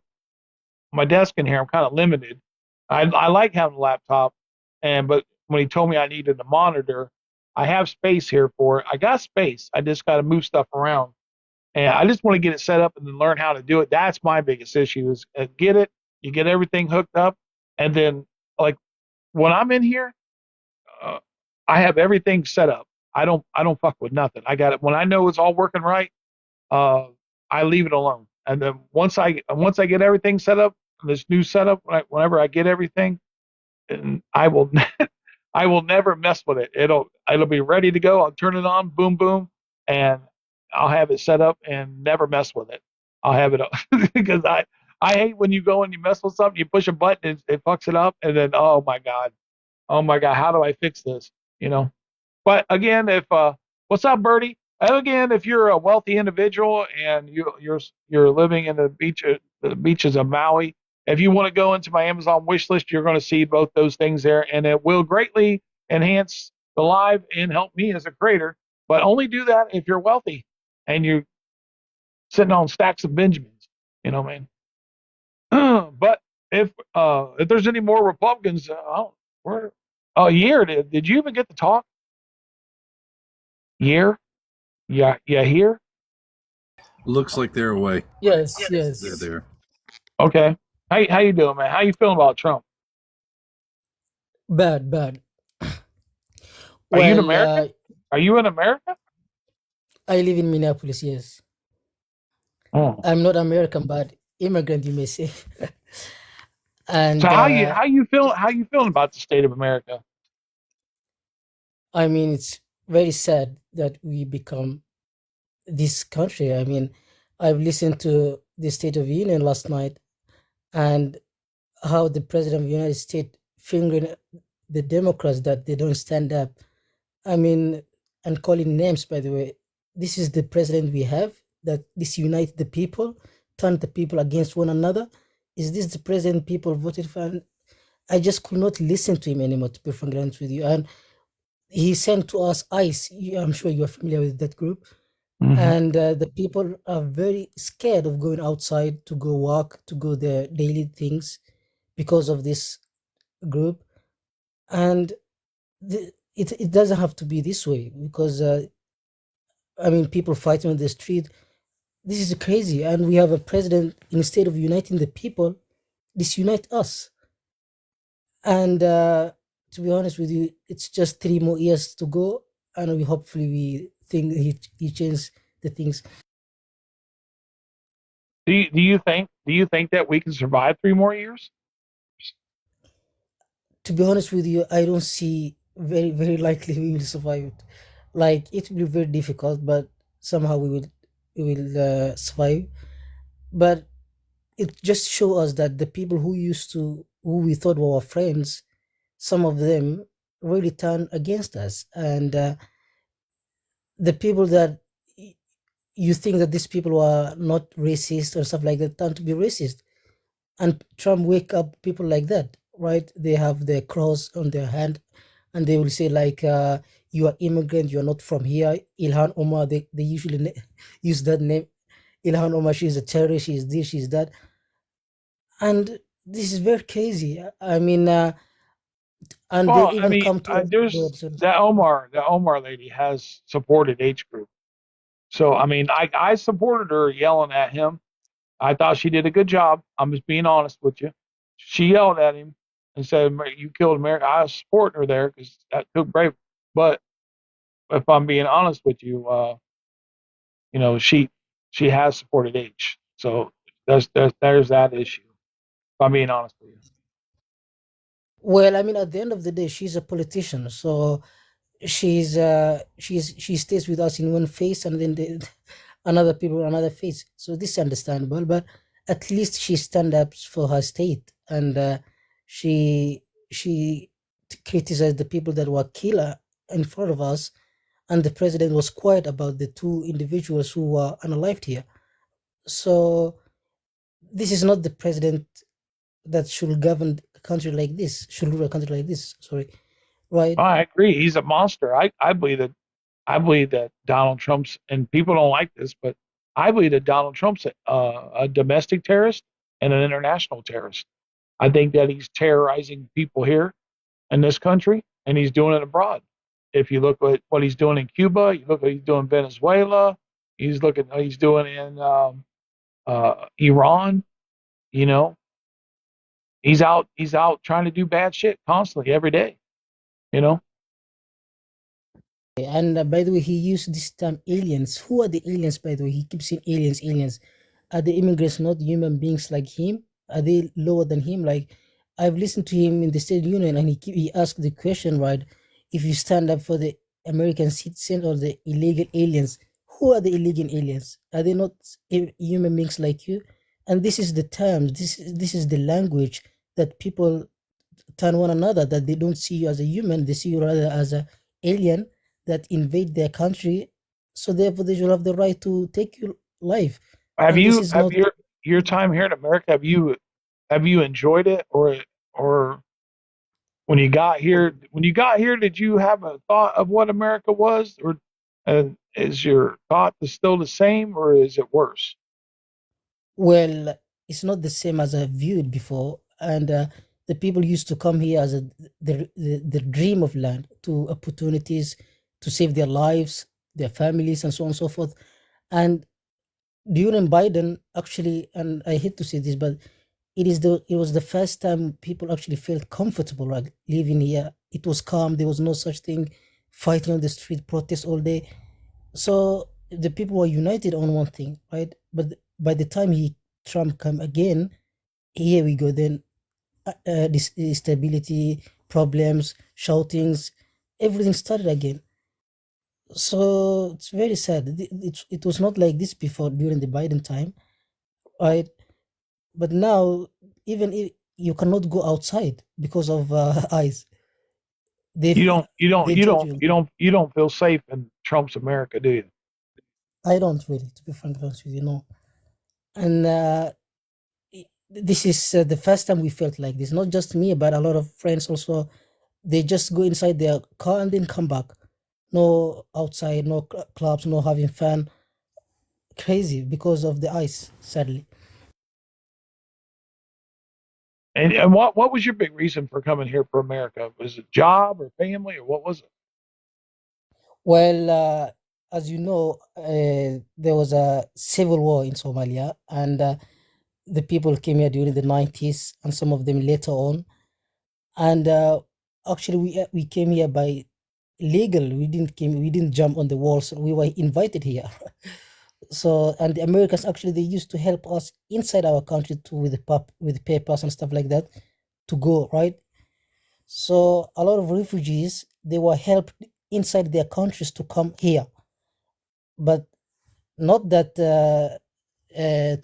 my desk in here. I'm kind of limited. I like having a laptop, but when he told me I needed a monitor, I have space here for it. I got space. I just got to move stuff around, and I just want to get it set up and then learn how to do it. That's my biggest issue is you get everything hooked up, and then like when I'm in here, uh, I have everything set up. I don't fuck with nothing. I got it when I know it's all working right. Uh, I leave it alone. And then once I get everything set up, this new setup, whenever I get everything, and I will I will never mess with it. It'll be ready to go. I'll turn it on, boom boom, and I'll have it set up and never mess with it. I'll have it because I hate when you go and you mess with something, you push a button, it fucks it up, and then oh my god, how do I fix this? You know. But again, if what's up, Birdie? Again, if you're a wealthy individual and you're living in the beaches of Maui, if you want to go into my Amazon wish list, you're going to see both those things there, and it will greatly enhance the live and help me as a creator. But only do that if you're wealthy and you're sitting on stacks of Benjamins. You know, man. But if there's any more Republicans, we're a year. Did you even get to talk? Year? Yeah, here. Looks like they're away. Yes. They're there. Okay. How you doing, man? How you feeling about Trump? Bad. Are you in America? Are you in America? I live in Minneapolis. Yes. Oh. I'm not American, but immigrant, you may say. And so how you feeling about the state of America? I mean, it's very sad that we become this country. I mean, I've listened to the State of the Union last night, and how the president of the United States fingering the Democrats that they don't stand up. I mean, and calling names, by the way. This is the president we have, that disunite the people, turn the people against one another. Is this the president people voted for? And I just could not listen to him anymore, to be frank with you. And he sent to us ICE. I'm sure you are familiar with that group. Mm-hmm. And the people are very scared of going outside to go walk, to go their daily things because of this group. And it doesn't have to be this way, because I mean, people fighting on the street. This is crazy. And we have a president, instead of uniting the people, disunite us. And to be honest with you, it's just 3 more years to go, and we think he changed the things. Do you think that we can survive 3 more years? To be honest with you, I don't see very, very likely we will survive it. Like, it will be very difficult, but somehow we will survive. But it just shows us that the people who we thought were our friends, some of them really turned against us. And the people that you think that these people are not racist or stuff like that turn to be racist. And Trump wake up people like that, right? They have their cross on their hand, and they will say, like, you are immigrant, you are not from here. Ilhan Omar, they usually use that name. Ilhan Omar, she's a terrorist, she's this, she's that. And this is very crazy. I mean, and well, they even come to there's that Omar lady has supported H group. So I mean, I supported her yelling at him. I thought she did a good job. I'm just being honest with you. She yelled at him and said, "You killed America." I was supporting her there because that took brave. But if I'm being honest with you, you know, she has supported H. So there's that issue. If I'm being honest with you. Well, I mean, at the end of the day, she's a politician, so she stays with us in one face, and then another people another face. So this is understandable, but at least she stand up for her state, and she criticized the people that were killer in front of us, and the president was quiet about the 2 individuals who were unalived here. So this is not the president that should govern a country like this, should rule a country like this. Sorry, right? I agree. He's a monster. I believe that Donald Trump's, and people don't like this, but I believe that Donald Trump's a domestic terrorist and an international terrorist. I think that he's terrorizing people here in this country, and he's doing it abroad. If you look at what he's doing in Cuba, you look at what he's doing in Venezuela, he's doing in Iran. You know, he's out trying to do bad shit constantly every day. You know. And by the way, he used this term aliens. Who are the aliens, by the way? He keeps saying aliens. Are the immigrants not human beings like him? Are they lower than him? Like, I've listened to him in the State Union, and he asked the question, right? If you stand up for the American citizens or the illegal aliens, who are the illegal aliens? Are they not human beings like you? And this is the terms. This is the language that people turn one another. That they don't see you as a human; they see you rather as a alien that invade their country. So therefore, they should have the right to take your life. And this is Have not. your time here in America, have you enjoyed it, or when you got here, did you have a thought of what America was, or is your thought still the same, or is it worse? Well, it's not the same as I viewed before, and the people used to come here as the dream of land, to opportunities to save their lives, their families, and so on and so forth. And during Biden, actually, and I hate to say this, but it was the first time people actually felt comfortable, like living here. It was calm. There was no such thing, fighting on the street, protest all day. So the people were united on one thing, right? But by the time Trump come again, here we go. Then this instability, problems, shoutings, everything started again. So it's very sad. It was not like this before during the Biden time, right? But now, even if you cannot go outside because of ICE, they they judge you. You don't feel safe in Trump's America, do you? I don't really, to be frank honest with you, no. And this is the first time we felt like this. Not just me, but a lot of friends also. They just go inside their car and then come back. No outside, no clubs, no having fun. Crazy because of the ICE, sadly. And what was your big reason for coming here for America? Was it job or family, or what was it? Well, as you know, there was a civil war in Somalia, and the people came here during the 90s, and some of them later on. And actually, we came here by legal. We didn't jump on the walls. We were invited here. So, and the Americans actually, they used to help us inside our country too, with with papers and stuff like that to go, right? So a lot of refugees, they were helped inside their countries to come here, but not that to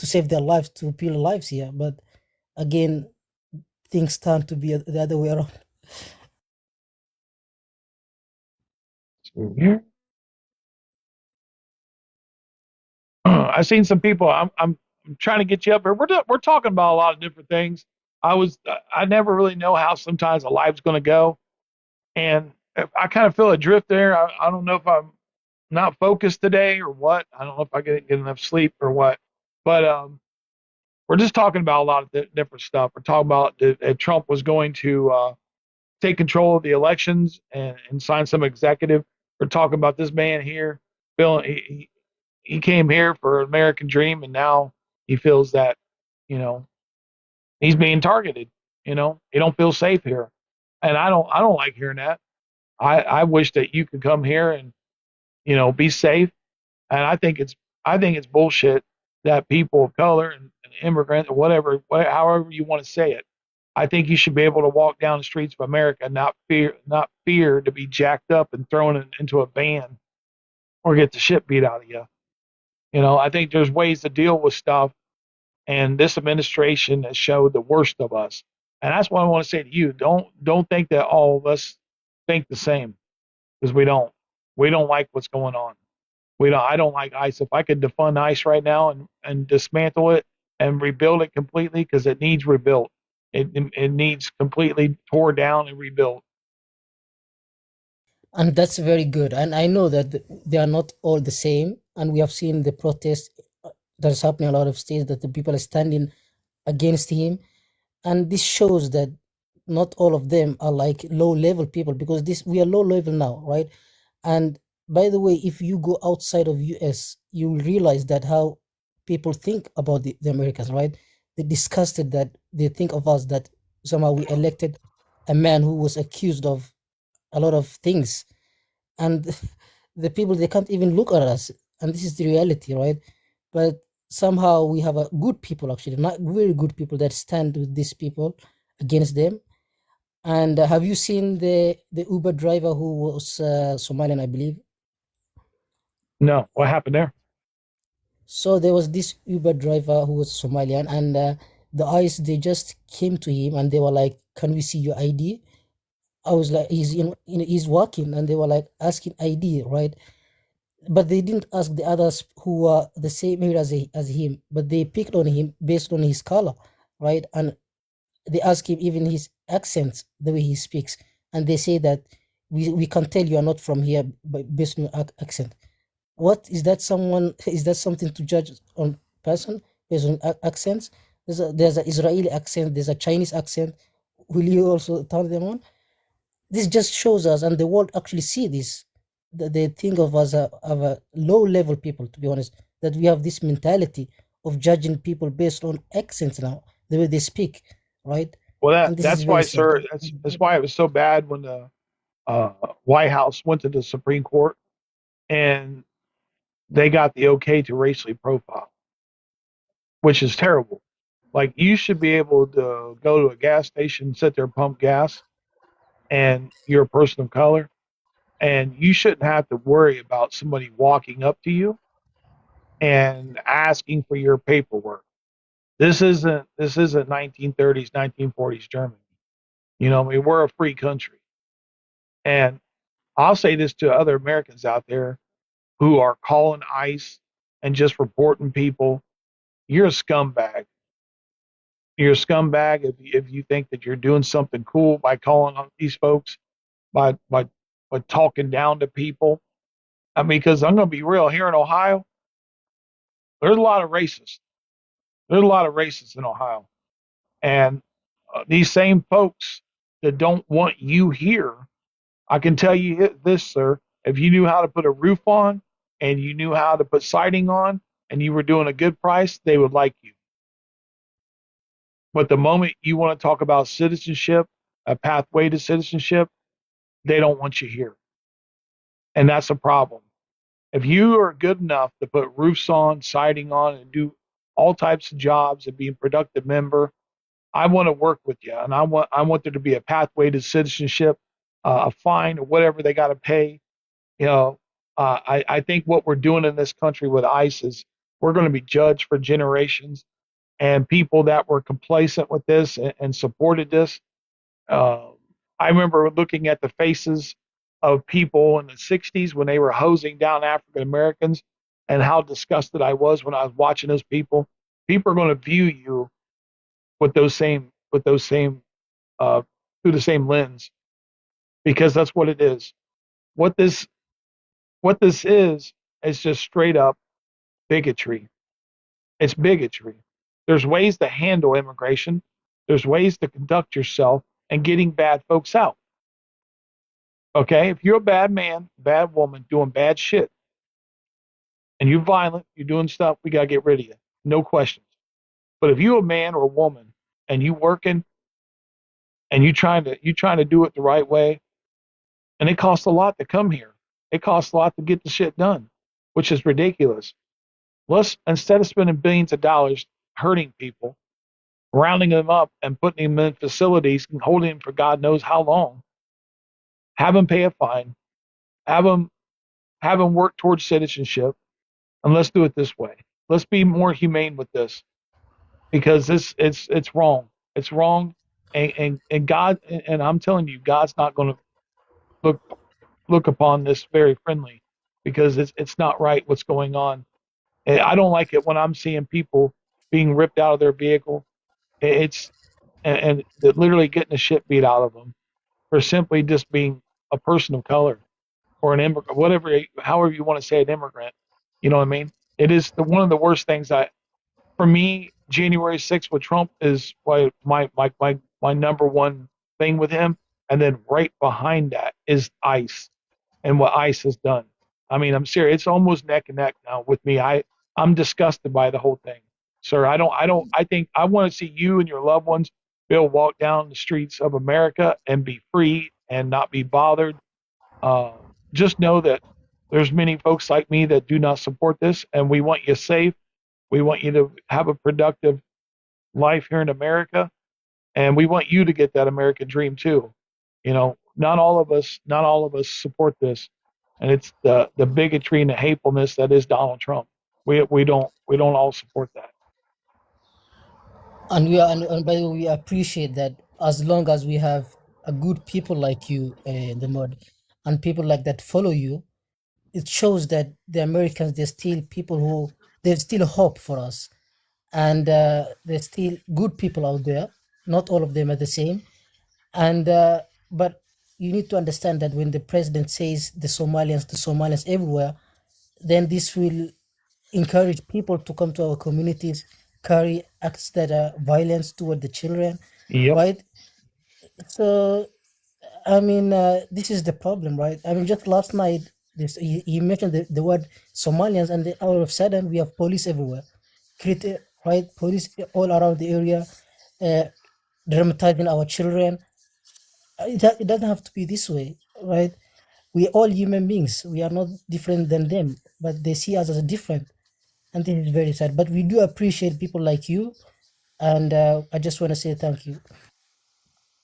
save their lives, to build lives here, but again, things turn to be the other way around. Yeah. I've seen some people. I'm trying to get you up here. We're talking about a lot of different things. I never really know how sometimes a life's going to go, and I kind of feel adrift there. I don't know if I'm not focused today or what. I don't know if I get enough sleep or what. But we're just talking about a lot of different stuff. We're talking about that Trump was going to take control of the elections and sign some executive. We're talking about this man here, Bill. He came here for an American dream, and now he feels that, you know, he's being targeted. You know, he don't feel safe here, and I don't like hearing that. I wish that you could come here and, be safe. And I think it's bullshit that people of color and immigrants or however you want to say it. I think you should be able to walk down the streets of America and not fear to be jacked up and thrown into a van or get the shit beat out of you. I think there's ways to deal with stuff, and this administration has showed the worst of us. And that's what I want to say to you. Don't think that all of us think the same, because we don't. We don't like what's going on. We don't. I don't like ICE. If I could defund ICE right now and dismantle it and rebuild it completely, because it needs rebuilt. It needs completely tore down and rebuilt. And that's very good. And I know that they are not all the same. And we have seen the protest that's happening in a lot of states, that the people are standing against him. And this shows that not all of them are like low level people, because we are low level now, right? And by the way, if you go outside of US, you will realize that how people think about the Americans, right? They disgusted that they think of us, that somehow we elected a man who was accused of a lot of things, and the people, they can't even look at us, and this is the reality, right? But somehow we have a good people, actually, not very good people that stand with these people against them. And have you seen the Uber driver who was Somalian, I believe? No, what happened there? So there was this Uber driver who was Somalian, and the ICE, they just came to him and they were like, "Can we see your ID?" I was like, he's walking, and they were like asking ID, right? But they didn't ask the others who were the same age as him, but they picked on him based on his color, right? And they ask him even his accents, the way he speaks, and they say that we can tell you are not from here based on your accent. What is that? Someone is that something to judge on person based on accents? There's an Israeli accent, there's a Chinese accent. Will you also turn them on? This just shows us, and the world actually see this. They think of us of a low level people, to be honest. That we have this mentality of judging people based on accents now, the way they speak, right? Well, And this is that's very why, sad. sir. That's why it was so bad when the White House went to the Supreme Court and they got the okay to racially profile, which is terrible. Like you should be able to go to a gas station, sit there, pump gas, and you're a person of color, and you shouldn't have to worry about somebody walking up to you and asking for your paperwork. This isn't 1930s, 1940s Germany. You know, I mean, we're a free country, and I'll say this to other Americans out there who are calling ICE and just reporting people. You're a scumbag. You're a scumbag if you think that you're doing something cool by calling on these folks, by by by talking down to people. I mean, because I'm going to be real, here in Ohio, there's a lot of racists. There's a lot of racists in Ohio, and these same folks that don't want you here. I can tell you this, sir. If you knew how to put a roof on and you knew how to put siding on and you were doing a good price, they would like you. But the moment you want to talk about citizenship, a pathway to citizenship, they don't want you here. And that's a problem. If you are good enough to put roofs on, siding on, and do all types of jobs and be a productive member, I want to work with you. And I want there to be a pathway to citizenship, a fine or whatever they got to pay. You know, I think what we're doing in this country with ICE is we're going to be judged for generations, and people that were complacent with this and supported this. Uh, I remember looking at the faces of people in the 60s when they were hosing down African Americans and how disgusted I was when I was watching those people. People are going to view you with those same uh, through the same lens because that's what it is. What this what this is just straight up bigotry. It's bigotry. There's ways to handle immigration. There's ways to conduct yourself and getting bad folks out. Okay, if you're a bad man, bad woman, doing bad shit, and you're violent, you're doing stuff, we gotta get rid of you. No questions. But if you're a man or a woman and you working and you trying to do it the right way, and it costs a lot to come here. It costs a lot to get the shit done, which is ridiculous. Let's instead of spending billions of dollars hurting people, rounding them up and putting them in facilities and holding them for God knows how long, have them pay a fine, have them have them work towards citizenship, and let's do it this way. Let's be more humane with this because this it's wrong. It's wrong, and God and I'm telling you, God's not going to look look upon this very friendly because it's not right what's going on. And I don't like it when I'm seeing people being ripped out of their vehicle. It's and literally getting the shit beat out of them for simply just being a person of color or an immigrant, whatever, however you want to say an immigrant. You know what I mean? It is one of the worst things. For me, January 6th with Trump is my number one thing with him, and then right behind that is ICE and what ICE has done. I mean, I'm serious. It's almost neck and neck now with me. I'm disgusted by the whole thing, sir. I think I want to see you and your loved ones be able to walk down the streets of America and be free and not be bothered. Uh, just know that there's many folks like me that do not support this, and we want you safe. We want you to have a productive life here in America, and we want you to get that American dream too. Not all of us support this, and it's the bigotry and the hatefulness that is Donald Trump. We don't all support that. And by the way, we appreciate that as long as we have a good people like you in the mud and people like that follow you, it shows that the Americans, they're still people who, there's still hope for us. And there's still good people out there. Not all of them are the same. And but you need to understand that when the president says the Somalians everywhere, then this will encourage people to come to our communities, carry acts that are violence toward the children, Yep. right? So I mean, this is the problem, right? I mean, just last night, you mentioned the word Somalians, and all of a sudden we have police everywhere, right? Police all around the area, dramatizing our children. It doesn't have to be this way, right? We all human beings. We are not different than them, but they see us as different, and this is very sad. But we do appreciate people like you, and I just want to say thank you.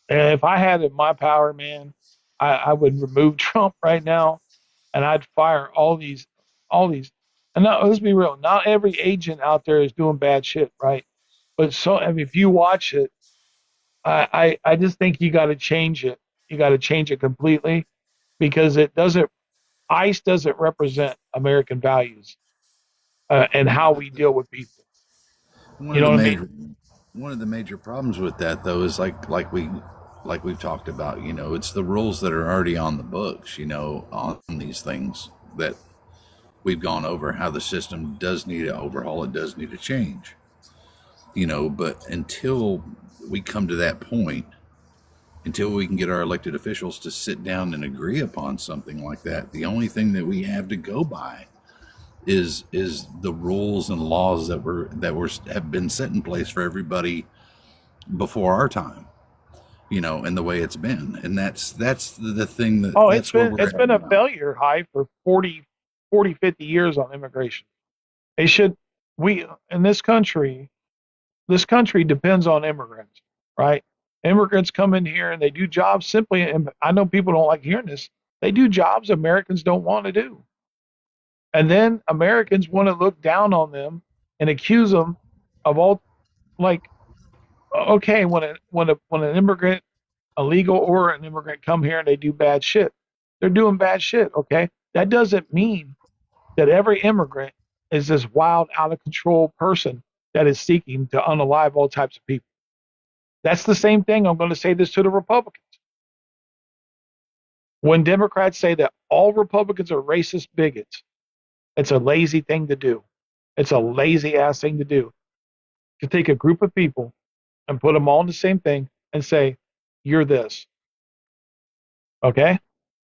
And if I had it in my power, man, I would remove Trump right now, and I'd fire all these. And now, let's be real. Not every agent out there is doing bad shit, right? But if you watch it, I just think you got to change it. You got to change it completely because it doesn't. ICE doesn't represent American values and how we deal with people. One You of know the what I mean? major one of the major problems with that though is like we've talked about, it's the rules that are already on the books, on these things that we've gone over, how the system does need to overhaul, it does need to change. But until we come to that point, until we can get our elected officials to sit down and agree upon something like that, the only thing that we have to go by is the rules and laws that were have been set in place for everybody before our time, and the way it's been. And that's the thing Oh, that's where we're it's at been a now. failure high for 50 years on immigration. They should we in this country depends on immigrants, right? Immigrants come in here and they do jobs simply, and I know people don't like hearing this. They do jobs Americans don't want to do, and then Americans want to look down on them and accuse them of all like okay when an immigrant illegal or an immigrant come here and they do bad shit, they're doing bad shit. Okay, that doesn't mean that every immigrant is this wild, out of control person that is seeking to unalive all types of people. That's the same thing. I'm going to say this to the Republicans. When Democrats say that all Republicans are racist bigots, it's a lazy thing to do. It's a lazy ass thing to do. To take a group of people and put them all in the same thing and say, you're this. Okay?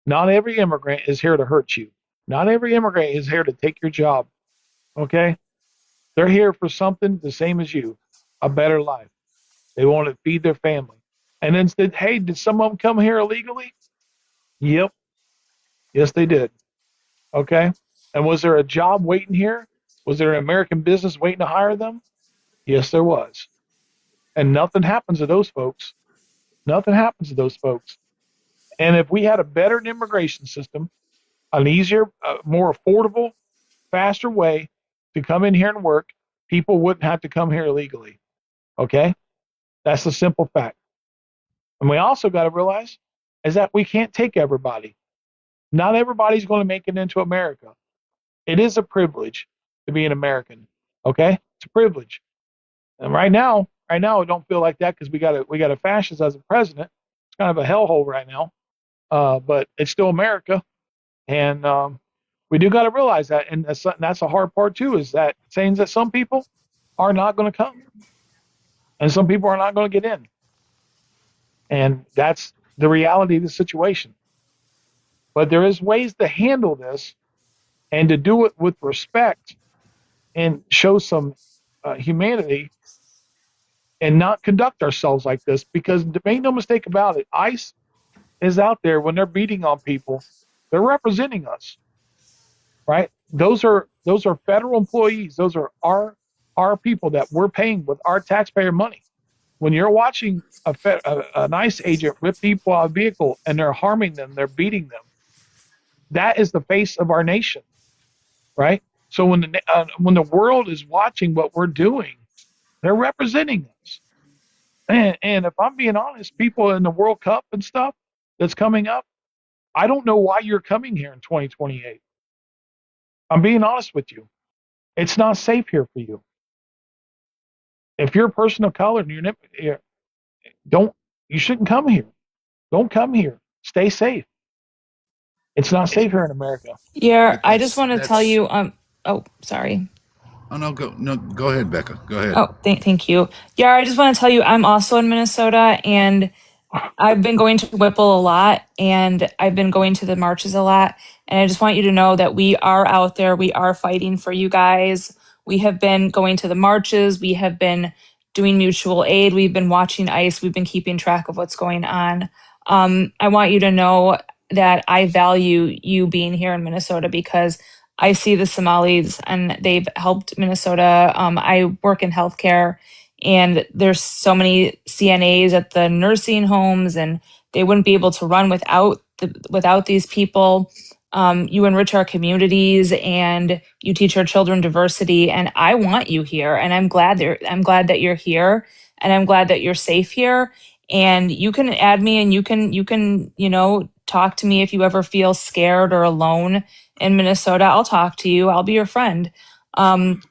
Not every immigrant is here to hurt you. Not every immigrant is here to take your job. Okay? They're here for something the same as you, a better life. They want to feed their family. And then said, hey, did some of them come here illegally? Yep. Yes, they did. Okay. And was there a job waiting here? Was there an American business waiting to hire them? Yes, there was. And nothing happens to those folks. Nothing happens to those folks. And if we had a better immigration system, an easier, more affordable, faster way to come in here and work, people wouldn't have to come here illegally. Okay? That's a simple fact. And we also got to realize is that we can't take everybody. Not everybody's going to make it into America. It is a privilege to be an American. Okay? It's a privilege. And right now, it don't feel like that because we got a fascist as a president. It's kind of a hellhole right now. But it's still America, and we do got to realize that. And that's the hard part too, is that saying that some people are not going to come, and some people are not going to get in, and that's the reality of the situation. But there is ways to handle this and to do it with respect and show some humanity and not conduct ourselves like this because make no mistake about it, ICE is out there when they're beating on people, they're representing us, right? Those are federal employees. Those are our our people that we're paying with our taxpayer money. When you're watching an ICE agent rip people out of a vehicle and they're harming them, they're beating them, that is the face of our nation, right? So when the world is watching what we're doing, they're representing us. And if I'm being honest, people in the World Cup and stuff that's coming up, I don't know why you're coming here in 2028. I'm being honest with you. It's not safe here for you. If you're a person of color and you shouldn't come here. Don't come here. Stay safe. It's not safe here in America. Yeah, I just want to tell you. Oh, sorry. Oh go ahead, Becca. Go ahead. Oh, thank you. Yeah, I just want to tell you, I'm also in Minnesota, and I've been going to Whipple a lot, and I've been going to the marches a lot. And I just want you to know that we are out there. We are fighting for you guys. We have been going to the marches. We have been doing mutual aid. We've been watching ICE. We've been keeping track of what's going on. I want you to know that I value you being here in Minnesota because I see the Somalis and they've helped Minnesota. I work in healthcare, and there's so many CNAs at the nursing homes, and they wouldn't be able to run without these people. You enrich our communities and you teach our children diversity, and I want you here, and I'm glad that you're here, and I'm glad that you're safe here. And you can add me, and you can talk to me if you ever feel scared or alone in Minnesota. I'll talk to you. I'll be your friend. I'm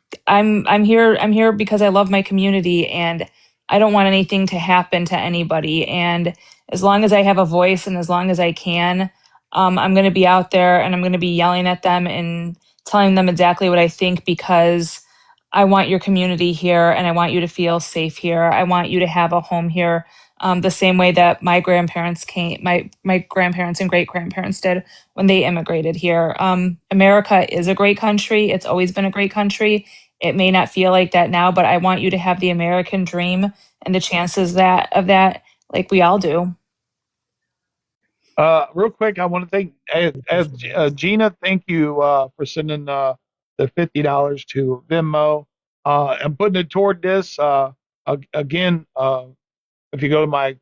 here because I love my community, and I don't want anything to happen to anybody. And as long as I have a voice and as long as I can, I'm going to be out there and I'm going to be yelling at them and telling them exactly what I think, because I want your community here and I want you to feel safe here. I want you to have a home here, the same way that my grandparents came, my grandparents and great grandparents did when they immigrated here. America is a great country. It's always been a great country. It may not feel like that now, but I want you to have the American dream and the chances of that, like we all do. Real quick, I want to thank Gina. Thank you for sending the $50 to Venmo and putting it toward this. Again, if you go to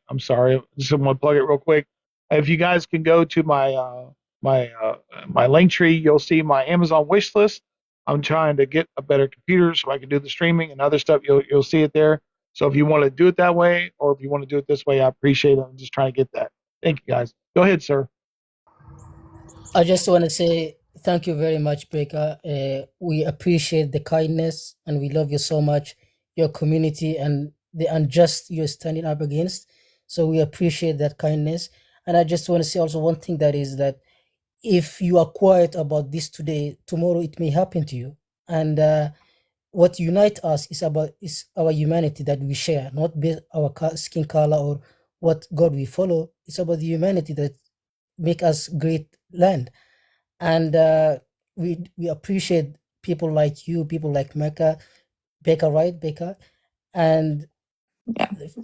I'm sorry, I just want to plug it real quick. If you guys can go to my link tree, you'll see my Amazon wish list. I'm trying to get a better computer so I can do the streaming and other stuff. You'll see it there. So if you want to do it that way, or if you want to do it this way, I appreciate it. I'm just trying to get that. Thank you, guys. Go ahead, sir. I just want to say thank you very much, Becca. We appreciate the kindness and we love you so much, your community and the unjust you're standing up against. So we appreciate that kindness. And I just want to say also one thing, that is that if you are quiet about this today, tomorrow it may happen to you. And what unite us is our humanity that we share, not our skin color or what God we follow. It's about the humanity that make us great land. And we appreciate people like you, people like Becca, right, Becca? And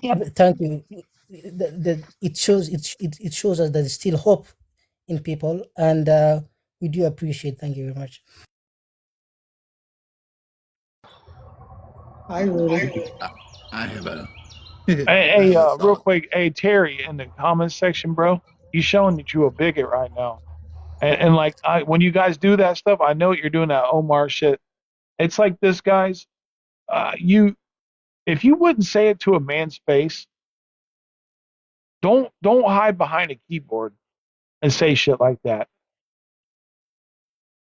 yeah. Thank you. It shows it shows us that there's still hope in people, and we do appreciate. Thank you very much. I really. I have a. Hey, real quick, hey Terry, in the comments section, bro, you showing that you a bigot right now. And like, when you guys do that stuff, I know you're doing that Omar shit. It's like this, guys. If you wouldn't say it to a man's face, don't hide behind a keyboard and say shit like that.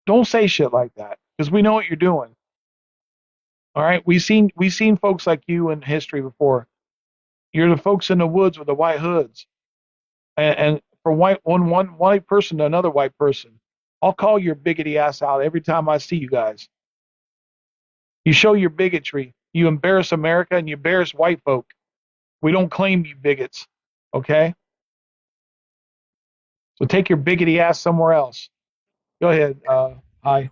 Don't say shit like that, because we know what you're doing. All right, we've seen folks like you in history before. You're the folks in the woods with the white hoods, and from one white person to another white person, I'll call your bigoty ass out every time I see you guys. You show your bigotry. You embarrass America and you embarrass white folk. We don't claim you bigots, okay? So take your bigoty ass somewhere else. Go ahead. Hi.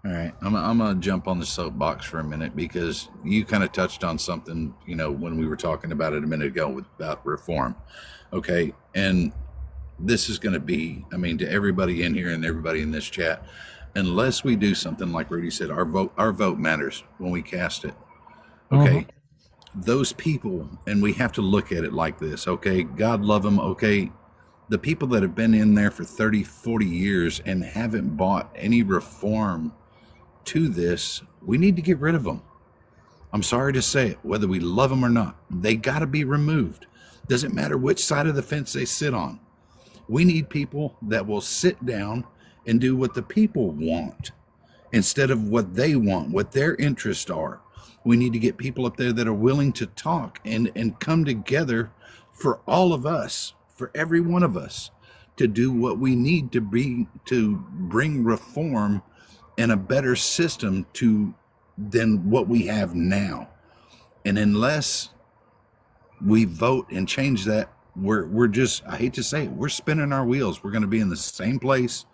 All right, I'm gonna jump on the soapbox for a minute, because you kind of touched on something, when we were talking about it a minute ago about reform. Okay, and this is going to be, to everybody in here and everybody in this chat, unless we do something like Rudy said, our vote matters when we cast it. Okay. Those people, and we have to look at it like this. Okay. God love them. Okay. The people that have been in there for 30, 40 years and haven't bought any reform to this, we need to get rid of them. I'm sorry to say it, whether we love them or not, they got to be removed. Doesn't matter which side of the fence they sit on. We need people that will sit down and do what the people want instead of what they want, what their interests are. We need to get people up there that are willing to talk and come together for all of us, for every one of us, to do what we need to bring reform and a better system than what we have now. And unless we vote and change that, we're just, I hate to say it, we're spinning our wheels. We're going to be in the same place,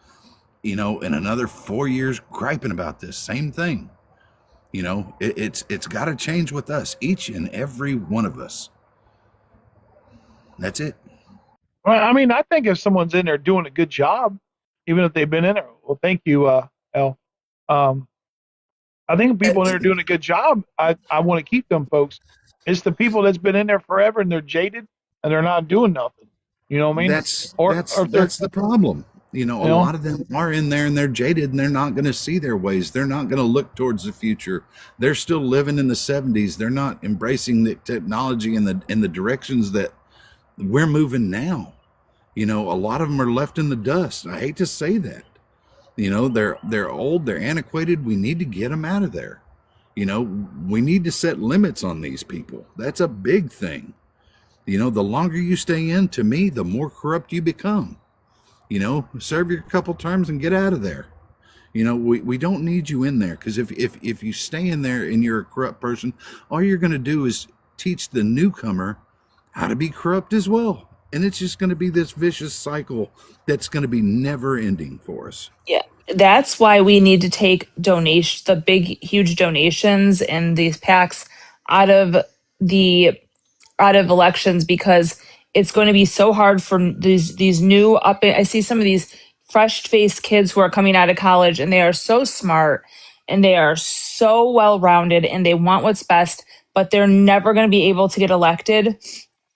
in another 4 years griping about this same thing. It's got to change with us, each and every one of us. That's it. Well, I mean, I think if someone's in there doing a good job, even if they've been in there, well, thank you, El. I think people in there doing a good job, I want to keep them folks. It's the people that's been in there forever and they're jaded and they're not doing nothing. You know what I mean? That's the problem. A lot of them are in there and they're jaded and they're not going to see their ways. They're not going to look towards the future. They're still living in the 70s. They're not embracing the technology and the directions that we're moving now. A lot of them are left in the dust. I hate to say that. They're old, they're antiquated. We need to get them out of there. We need to set limits on these people. That's a big thing. The longer you stay in, to me, the more corrupt you become. Serve your couple terms and get out of there. We don't need you in there, because if you stay in there and you're a corrupt person, all you're going to do is teach the newcomer how to be corrupt as well. And it's just going to be this vicious cycle that's going to be never ending for us. Yeah. That's why we need to take the big, huge donations and these PACs out of elections, because it's going to be so hard for these new I see some of these fresh faced kids who are coming out of college, and they are so smart and they are so well rounded and they want what's best, but they're never going to be able to get elected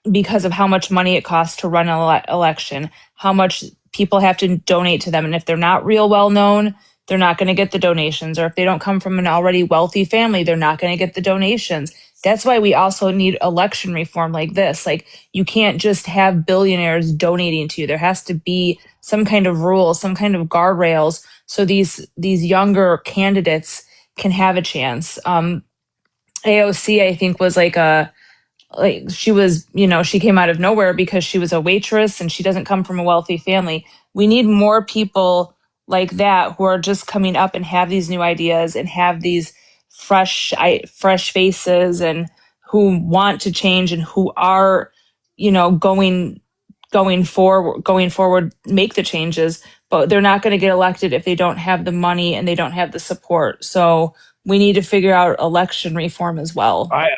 because of how much money it costs to run an election, how much people have to donate to them. And if they're not real well known, they're not going to get the donations. Or if they don't come from an already wealthy family, they're not going to get the donations. That's why we also need election reform like this. Like, you can't just have billionaires donating to you. There has to be some kind of rules, some kind of guardrails, so these younger candidates can have a chance. AOC, I think, was she was, she came out of nowhere because she was a waitress and she doesn't come from a wealthy family. We need more people like that who are just coming up and have these new ideas and have these fresh faces, and who want to change and who are, going forward, make the changes. But they're not going to get elected if they don't have the money and they don't have the support. So we need to figure out election reform as well. I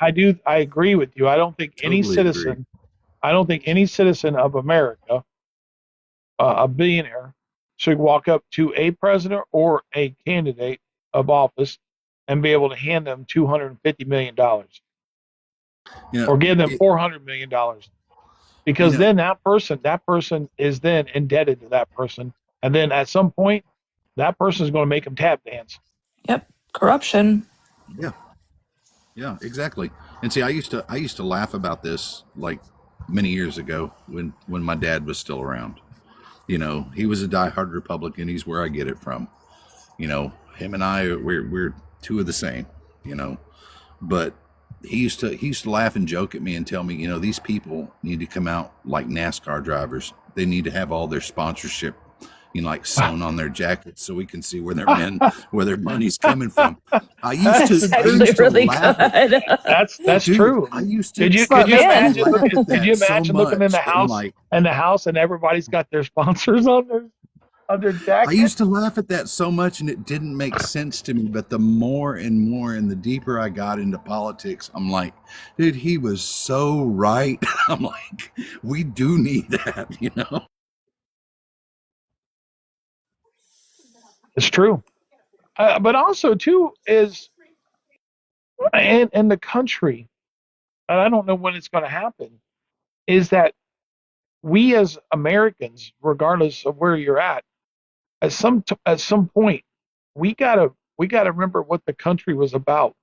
agree with you. I don't think any citizen of America, a billionaire, should walk up to a president or a candidate of office and be able to hand them $250 million or give them $400 million, because then that person is then indebted to that person, and then at some point that person is going to make them tap dance. Yep, corruption. Yeah, exactly. And see, I used to laugh about this like many years ago when my dad was still around. He was a diehard Republican. He's where I get it from. Him and I, we're two of the same. But he used to laugh and joke at me and tell me, these people need to come out like NASCAR drivers. They need to have all their sponsorship, like sewn on their jackets, so we can see where their money's coming from. I used to really laugh good. That's true. I used to. Could you imagine looking in the house and everybody's got their sponsors on their jacket? I used to laugh at that so much, and it didn't make sense to me. But the more and more and the deeper I got into politics, I'm like, dude, he was so right. I'm like, we do need that, It's true. But also too is and the country, and I don't know when it's going to happen, is that we as Americans, regardless of where you're at some point, we gotta remember what the country was about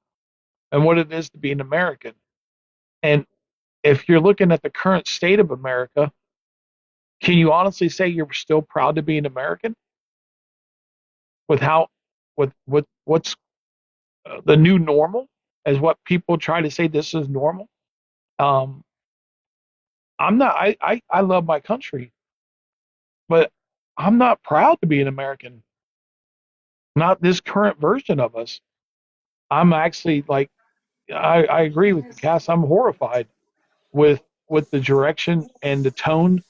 and what it is to be an American. And if you're looking at the current state of America, can you honestly say you're still proud to be an American with how with what's the new normal, as what people try to say this is normal? Um, I'm not. I love my country, but I'm not proud to be an American. Not this current version of us. I'm actually like I agree with the cast. I'm horrified with the direction and the tone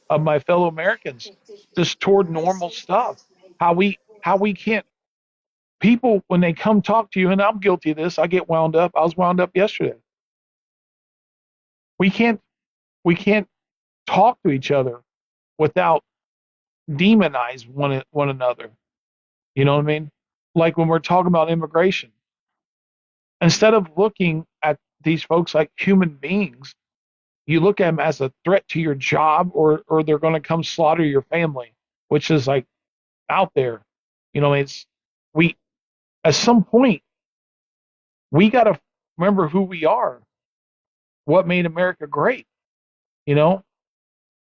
of my fellow Americans, just toward normal stuff. How we can't people when they come talk to you, and I'm guilty of this. I get wound up. I was wound up yesterday. We can't we can't talk to each other without demonize one another. You know what I mean? Like when we're talking about immigration, instead of looking at these folks like human beings, you look at them as a threat to your job, or they're going to come slaughter your family, which is like out there. It's we at some point we got to remember who we are, what made America great, you know,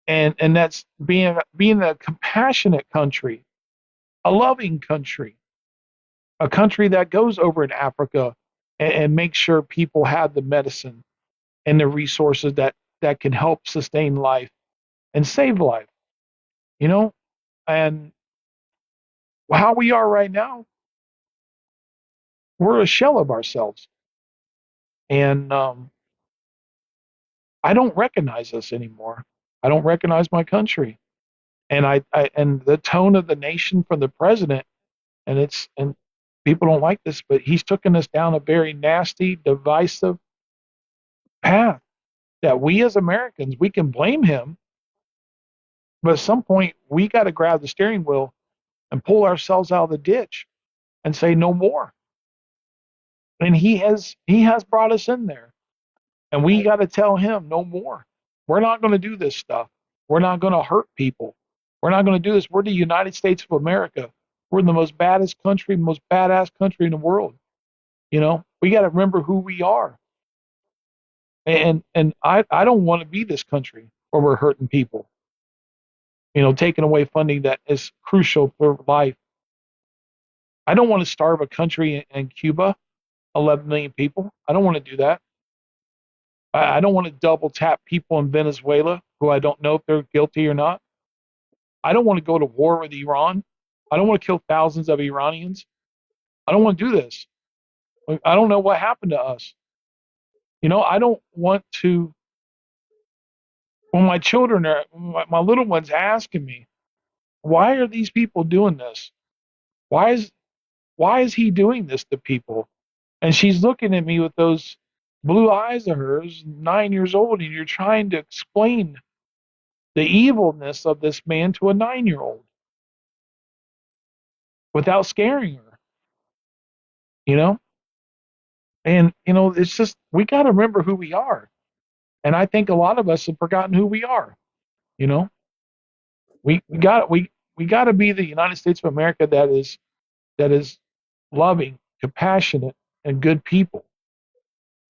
and that's being a compassionate country, a loving country, a country that goes over in Africa and makes sure people have the medicine and the resources that can help sustain life and save life, you know, and how we are right now, we're a shell of ourselves, and I don't recognize us anymore. I don't recognize my country, and and the tone of the nation from the president, and people don't like this, but he's taken us down a very nasty, divisive path that we as Americans we can blame him, but at some point we got to grab the steering wheel and pull ourselves out of the ditch and say no more. And he has brought us in there, and we got to tell him no more. We're not going to do this stuff. We're not going to hurt people. We're not going to do this. We're the United States of America. We're the most baddest country, most badass country in the world. We got to remember who we are. And I don't want to be this country where we're hurting people. Taking away funding that is crucial for life. I don't want to starve a country in Cuba, 11 million people. I don't want to do that. I don't want to double tap people in Venezuela who I don't know if they're guilty or not. I don't want to go to war with Iran. I don't want to kill thousands of Iranians. I don't want to do this. I don't know what happened to us. I don't want to. When my children are, my little ones asking me, why are these people doing this? Why is he doing this to people? And she's looking at me with those blue eyes of hers, 9 years old, and you're trying to explain the evilness of this man to a 9-year-old without scaring her, you know? And, it's just, we got to remember who we are. And I think a lot of us have forgotten who we are, you know? We got to be the United States of America that is loving, compassionate, and good people.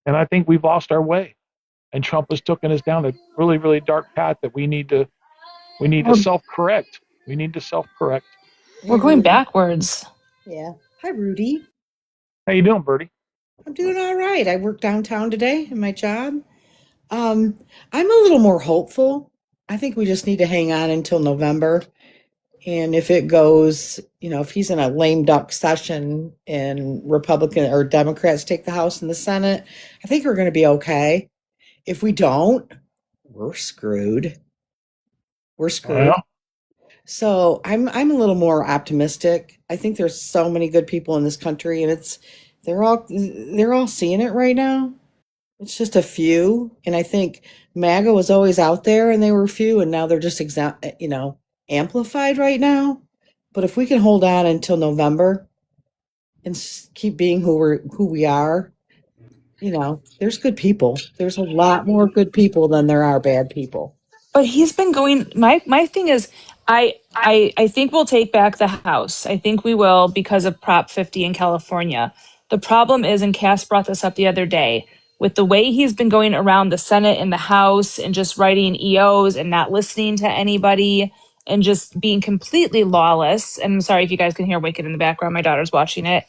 And I think we've lost our way. And Trump has taken us down a really, really dark path that we need to self-correct. We need to self-correct. We're going backwards. Yeah. Hi, Rudy. How you doing, Bertie? I'm doing all right. I work downtown today in my job. I'm a little more hopeful. I think we just need to hang on until November. And if it goes, if he's in a lame duck session and Republican or Democrats take the House and the Senate, I think we're going to be okay. If we don't, we're screwed. We're screwed. Yeah. So I'm a little more optimistic. I think there's so many good people in this country, and they're all seeing it right now. It's just a few, and I think MAGA was always out there, and they were few, and now they're just amplified right now. But if we can hold on until November, and keep being who we are. You know, there's good people. There's a lot more good people than there are bad people. But he's been going. My thing is, I think we'll take back the House. I think we will because of Prop 50 in California. The problem is, and Cass brought this up the other day, with the way he's been going around the Senate and the House and just writing EOs and not listening to anybody and just being completely lawless. And I'm sorry if you guys can hear Wicked in the background. My daughter's watching it.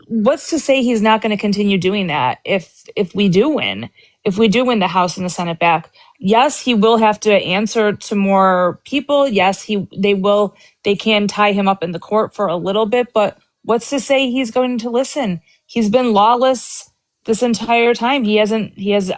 What's to say he's not going to continue doing that if we do win? If we do win the House and the Senate back, yes, he will have to answer to more people. Yes, they can tie him up in the court for a little bit, but what's to say he's going to listen? He's been lawless this entire time.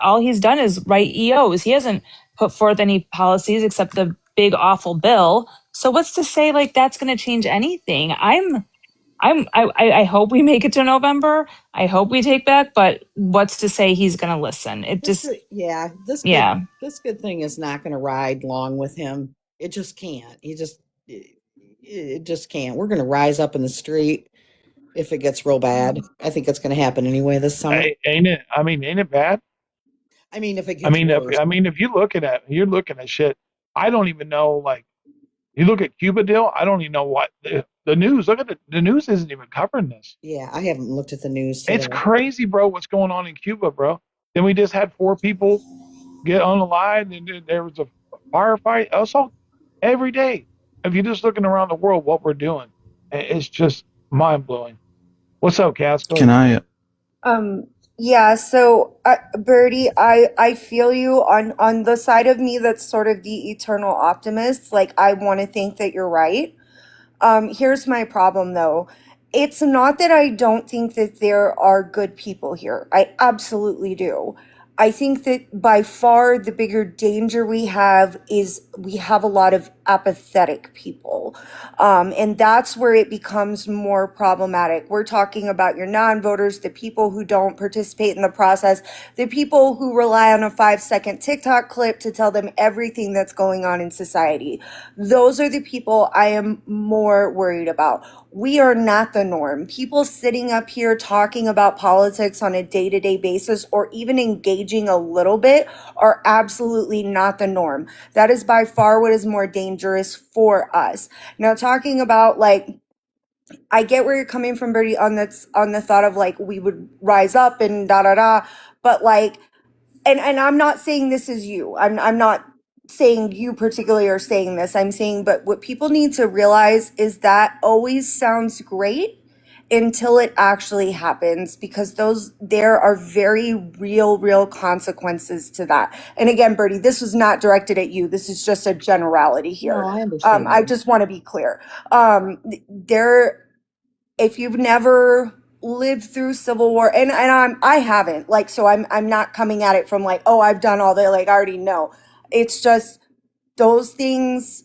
All he's done is write EOs. He hasn't put forth any policies except the big awful bill. So what's to say like that's going to change anything? I hope we make it to November. I hope we take back, but what's to say he's going to listen? This good thing is not going to ride long with him. It just can't. It just can't. We're going to rise up in the street if it gets real bad. I think it's going to happen anyway this summer. Ain't it? I mean, ain't it bad? I mean, if it gets worse. If you're looking at shit. I don't even know. Like, you look at Cuba deal. I don't even know what the news. Look at the news isn't even covering this. Yeah, I haven't looked at the news today. It's crazy, bro. What's going on in Cuba, bro? Then we just had 4 people get unalive, and there was a firefight. Also, every day. If you're just looking around the world, what we're doing, it's just mind blowing. What's up, Cass? Can I? Yeah, so Birdie, I feel you on the side of me that's sort of the eternal optimist. Like, I want to think that you're right. Here's my problem though. It's not that I don't think that there are good people here. I absolutely do. I think that by far the bigger danger we have is we have a lot of apathetic people. And that's where it becomes more problematic. We're talking about your non-voters, the people who don't participate in the process, the people who rely on a 5-second TikTok clip to tell them everything that's going on in society. Those are the people I am more worried about. We are not the norm. People sitting up here talking about politics on a day-to-day basis or even engaging a little bit are absolutely not the norm. That is by far what is more dangerous for us. Now, talking about like, I get where you're coming from, Bertie, on the thought of like we would rise up and but like, and I'm not saying this is you. I'm not saying you particularly are saying this. I'm saying, but what people need to realize is that always sounds great until it actually happens, because there are very real consequences to that. And again, Bertie, this was not directed at you. This is just a generality here. No, I understand. I just want to be clear. If you've never lived through civil war, and I haven't, like, so I'm not coming at it from like, oh, I've done all that, like I already know. It's just those things,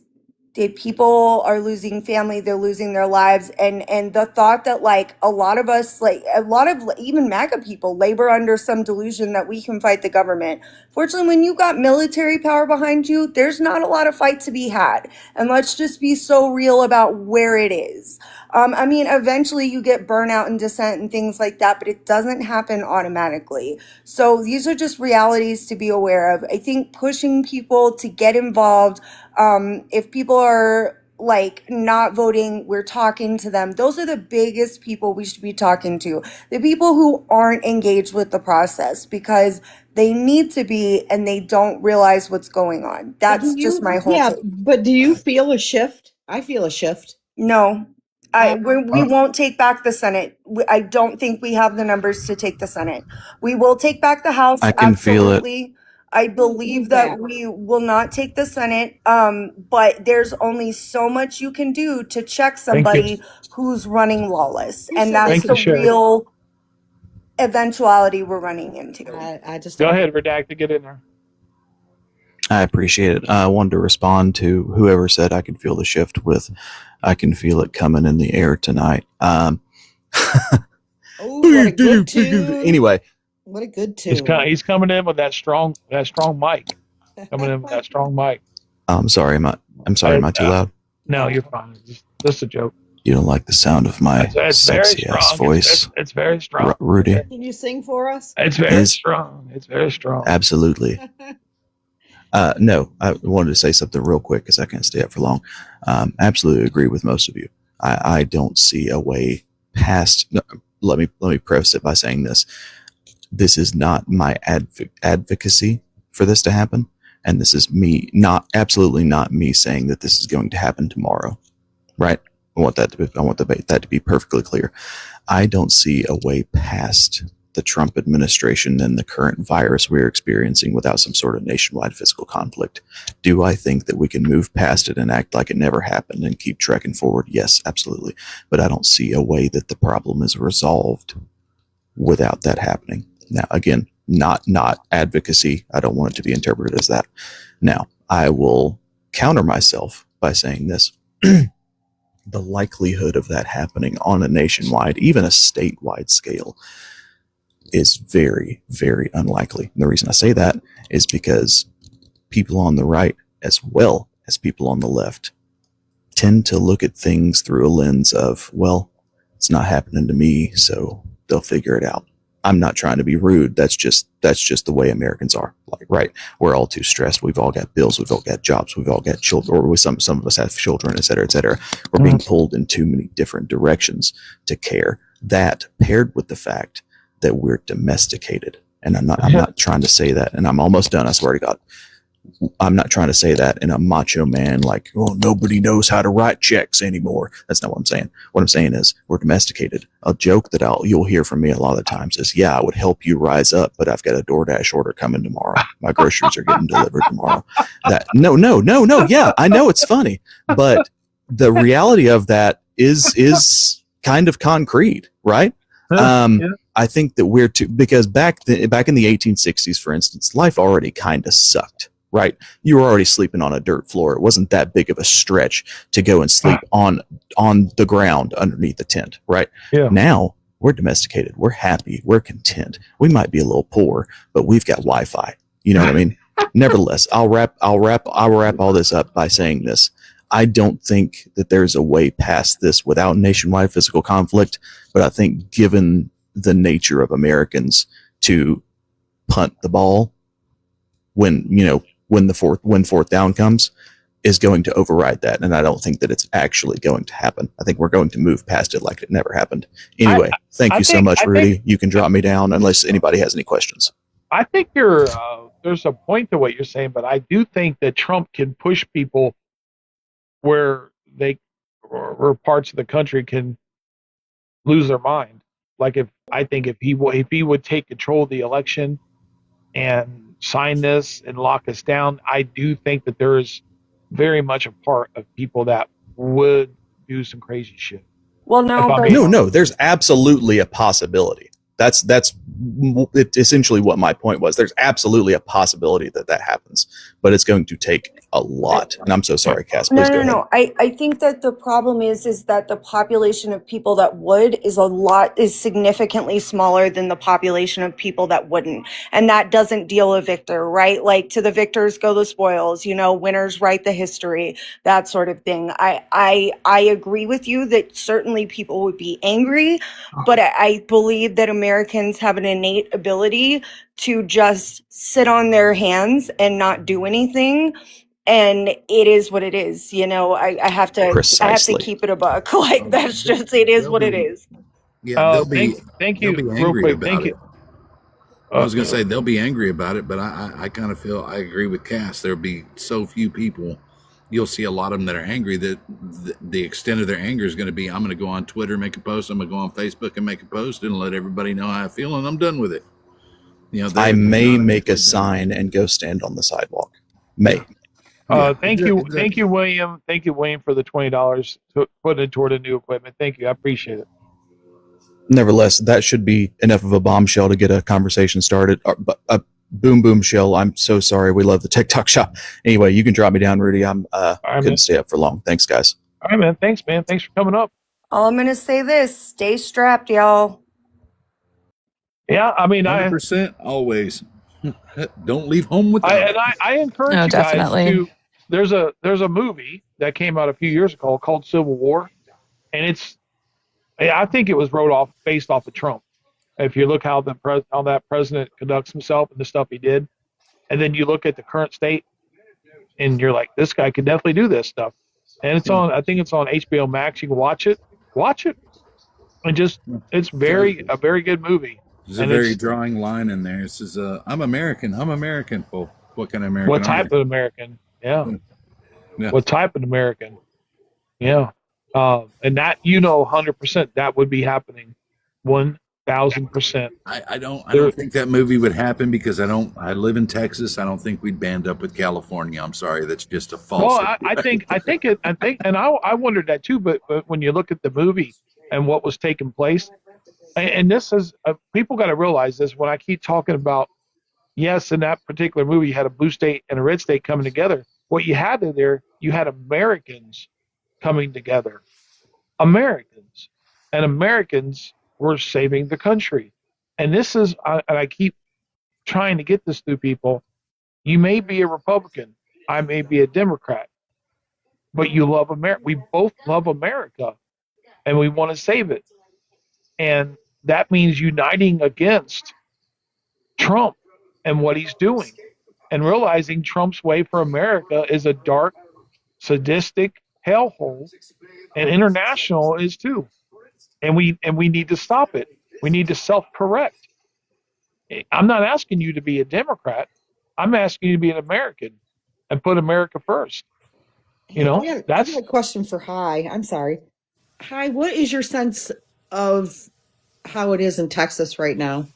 people are losing family, they're losing their lives, and the thought that like a lot of us, like a lot of even MAGA people labor under some delusion that we can fight the government. Fortunately, when you got military power behind you, there's not a lot of fight to be had. And let's just be so real about where it is. I mean, eventually you get burnout and dissent and things like that, but it doesn't happen automatically. So these are just realities to be aware of. I think pushing people to get involved, if people are like not voting, we're talking to them. Those are the biggest people we should be talking to. The people who aren't engaged with the process because they need to be and they don't realize what's going on. That's just my whole take. But do you feel a shift? I feel a shift. No. We won't take back the Senate. I don't think we have the numbers to take the Senate. We will take back the House. I can absolutely. feel it. I believe that we will not take the Senate, but there's only so much you can do to check somebody who's running lawless, and that's the real eventuality we're running into. I just go ahead, Redacted, get in there. I appreciate it. I wanted to respond to whoever said I could feel the shift with, I can feel it coming in the air tonight. Oh, what a good tune. Anyway. What a good tune. He's coming in with that strong mic. Coming in with that strong mic. I'm sorry, am I too loud? No, you're fine. Just a joke. You don't like the sound of my sexy ass voice? It's very strong. Rudy? Can you sing for us? It's very strong. It's very strong. Absolutely. No, I wanted to say something real quick because I can't stay up for long. Absolutely agree with most of you. I don't see a way past. No, let me preface it by saying this. This is not my advocacy for this to happen, and this is me absolutely not me saying that this is going to happen tomorrow. Right? I want that to be perfectly clear. I don't see a way past the Trump administration and the current virus we're experiencing without some sort of nationwide physical conflict. Do I think that we can move past it and act like it never happened and keep trekking forward? Yes, absolutely. But I don't see a way that the problem is resolved without that happening. Now, again, not advocacy. I don't want it to be interpreted as that. Now, I will counter myself by saying this. The likelihood of that happening on a nationwide, even a statewide scale, is very, very unlikely. And the reason I say that is because people on the right, as well as people on the left, tend to look at things through a lens of, well, it's not happening to me, so they'll figure it out. I'm not trying to be rude. That's just the way Americans are. Like, right? We're all too stressed. We've all got bills. We've all got jobs. We've all got children, or some of us have children, et cetera, et cetera. We're being pulled in too many different directions to care. That paired with the fact that we're domesticated, and I'm not trying to say that, and I'm almost done. I swear to God. I'm not trying to say that in a macho man, like, oh, nobody knows how to write checks anymore. That's not what I'm saying. What I'm saying is we're domesticated. A joke that you'll hear from me a lot of the times is, yeah, I would help you rise up, but I've got a DoorDash order coming tomorrow. My groceries are getting delivered tomorrow. No. Yeah, I know it's funny, but the reality of that is kind of concrete, right? I think that because back in the 1860s, for instance, life already kind of sucked. Right, you were already sleeping on a dirt floor. It wasn't that big of a stretch to go and sleep on the ground underneath the tent. Right. Yeah. Now we're domesticated. We're happy. We're content. We might be a little poor, but we've got Wi-Fi. You know what I mean? Nevertheless, I'll wrap all this up by saying this. I don't think that there's a way past this without nationwide physical conflict. But I think, given the nature of Americans to punt the ball when fourth down comes, is going to override that. And I don't think that it's actually going to happen. I think we're going to move past it like it never happened. Anyway, thank you so much, Rudy. You can drop me down unless anybody has any questions. I think there's a point to what you're saying, but I do think that Trump can push people where or parts of the country can lose their mind. Like if he would take control of the election and sign this and lock us down, I do think that there is very much a part of people that would do some crazy shit. Well, no, there's absolutely a possibility. That's essentially what my point was. There's absolutely a possibility that happens, but it's going to take a lot. And I'm so sorry, Cass. Please go ahead. No. I think that the problem is that the population of people that would is significantly smaller than the population of people that wouldn't. And that doesn't deal a victor, right? Like, to the victors go the spoils, winners write the history, that sort of thing. I agree with you that certainly people would be angry, but I believe that Americans have an innate ability to just sit on their hands and not do anything. And it is what it is. I have to keep it a buck. Like, that's just, it is what it is. Yeah. Thank you. They'll be real quick. About thank it. you. I was going to say they'll be angry about it, but I kind of feel I agree with Cass. There'll be so few people. You'll see a lot of them that are angry that the extent of their anger is going to be, I'm going to go on Twitter, make a post. I'm going to go on Facebook and make a post and let everybody know how I feel, and I'm done with it. I may make a sign and go stand on the sidewalk. May. Thank you, William. Thank you, William, for the $20 to put it toward the new equipment. Thank you. I appreciate it. Nevertheless, that should be enough of a bombshell to get a conversation started. Boom shell. I'm so sorry. We love the TikTok shop. Anyway, you can drop me down, Rudy. Couldn't stay up for long. Thanks, guys. All right, man. Thanks, man. Thanks for coming up. All I'm gonna say this: stay strapped, y'all. Yeah, I mean, 100% always. Don't leave home without. I encourage you guys to. There's a movie that came out a few years ago called Civil War, and I think it was wrote off based off of Trump. If you look how how that president conducts himself and the stuff he did, and then you look at the current state, and you're like, this guy could definitely do this stuff. And it's Yeah. on. I think it's on HBO Max. You can watch it. Watch it, and just it's a very good movie. There's a And very it's drawing line in there. It says, "I'm American. I'm American." Well, what kind of American what are you? type of American? Yeah, Yeah. what type of American? Yeah, and that 100% that would be happening, 1,000%. I don't There, think that movie would happen because I live in Texas. I don't think we'd band up with California. I'm sorry, that's just a well, false. I think, and I wondered that too. But when you look at the movie and what was taking place, and this is people got to realize this. When I keep talking about yes, in that particular movie, you had a blue state and a red state coming together. What you had there, you had Americans coming together, Americans, and Americans were saving the country. And this is, and I keep trying to get this through people. You may be a Republican, I may be a Democrat, but you love America. We both love America, and we want to save it. And that means uniting against Trump and what he's doing, and realizing Trump's way for America is a dark, sadistic hellhole, and international is too. And we need to stop it. We need to self-correct. I'm not asking you to be a Democrat. I'm asking you to be an American and put America first. You Hey, know, I have that's a question for Hi. I'm sorry. Hi, what is your sense of how it is in Texas right now?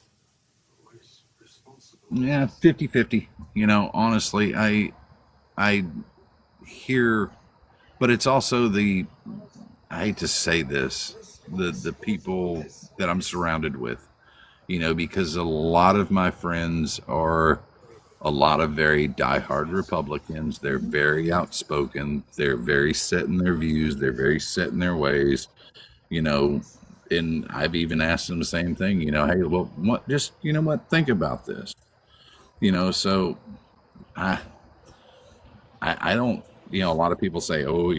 Yeah, 50-50. Honestly, I hear, but it's also I hate to say this, the people that I'm surrounded with. Because a lot of my friends are a lot of very diehard Republicans. They're very outspoken. They're very set in their views. They're very set in their ways. You know, and I've even asked them the same thing. Hey, well, what? Just what? Think about this. So I I don't. A lot of people say, oh,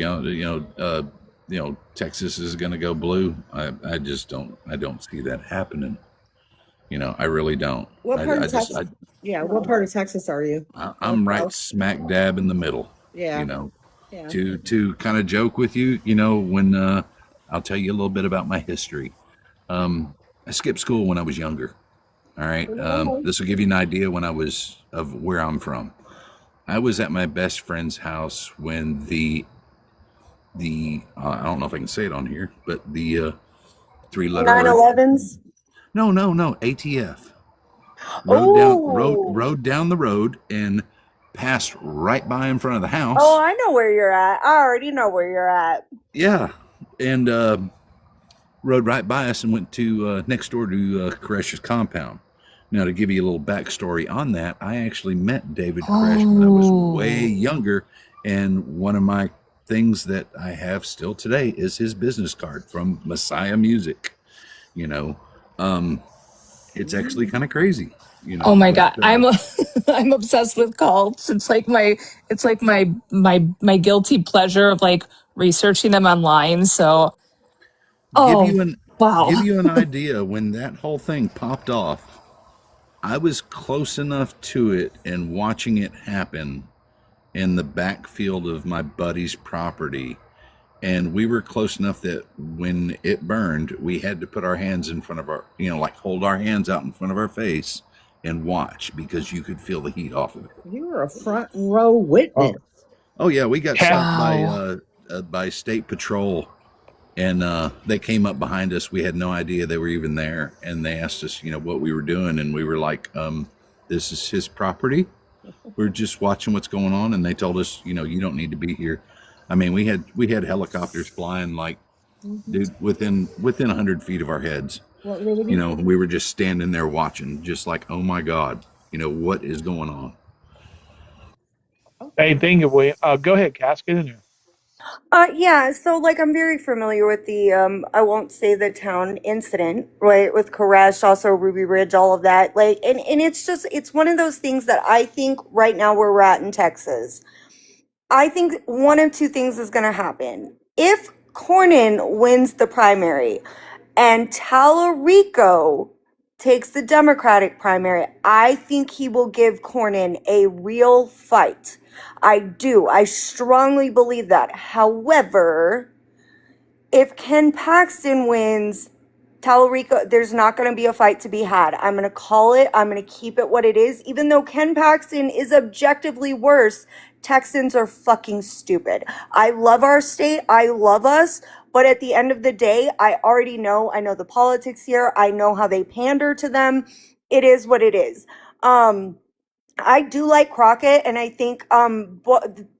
Texas is going to go blue. I just don't. I don't see that happening. I really don't. What part I of just Texas? Yeah, what part of Texas are you? North, I'm right south? smack dab in the middle. You Yeah, know, yeah. to kind of joke with you, when I'll tell you a little bit about my history. I skipped school when I was younger. All right. This will give you an idea of where I'm from. I was at my best friend's house when the I don't know if I can say it on here, but the three letter Nine word. 11s. No, ATF Oh, rode down the road and passed right by in front of the oh, house. I know where you're at. I already know where you're at. Yeah, and rode right by us and went to next door to Koresh's compound. Now, to give you a little backstory on that, I actually met David Koresh when I was way Oh, younger, and one of my things that I have still today is his business card from Messiah Music. You know, um, it's actually kind of crazy. oh my But God. I'm obsessed with cults. It's like my guilty pleasure of like researching them online. So, give oh, you an give wow. you an idea when that whole thing popped off. I was close enough to it and watching it happen in the backfield of my buddy's property. And we were close enough that when it burned, we had to put our hands in front of our, like hold our hands out in front of our face and watch because you could feel the heat off of it. You were a front row witness. Oh yeah, we got cat. stopped Wow. by state patrol, and they came up behind us. We had no idea they were even there, and they asked us, what we were doing, and we were like, "This is his property. We're just watching what's going on." And they told us, you don't need to be here. I mean, we had helicopters flying like, Mhm. dude, within 100 feet of our heads. What really did you? We were just standing there watching, just like, oh my god, what is going on? Hey, Okay. thank you, William. Go ahead, Cass, get in there. Yeah, so like I'm very familiar with the I won't say the town incident, right? With Koresh, also Ruby Ridge, all of that. Like and it's one of those things that I think right now where we're at in Texas. I think one of two things is gonna happen. If Cornyn wins the primary and Tallarico takes the Democratic primary, I think he will give Cornyn a real fight. I do. I strongly believe that. However, if Ken Paxton wins, Tallarico, there's not going to be a fight to be had. I'm going to call it. I'm going to keep it what it is. Even though Ken Paxton is objectively worse, Texans are fucking stupid. I love our state. I love us. But at the end of the day, I know the politics here. I know how they pander to them. It is what it is. I do like Crockett, and I think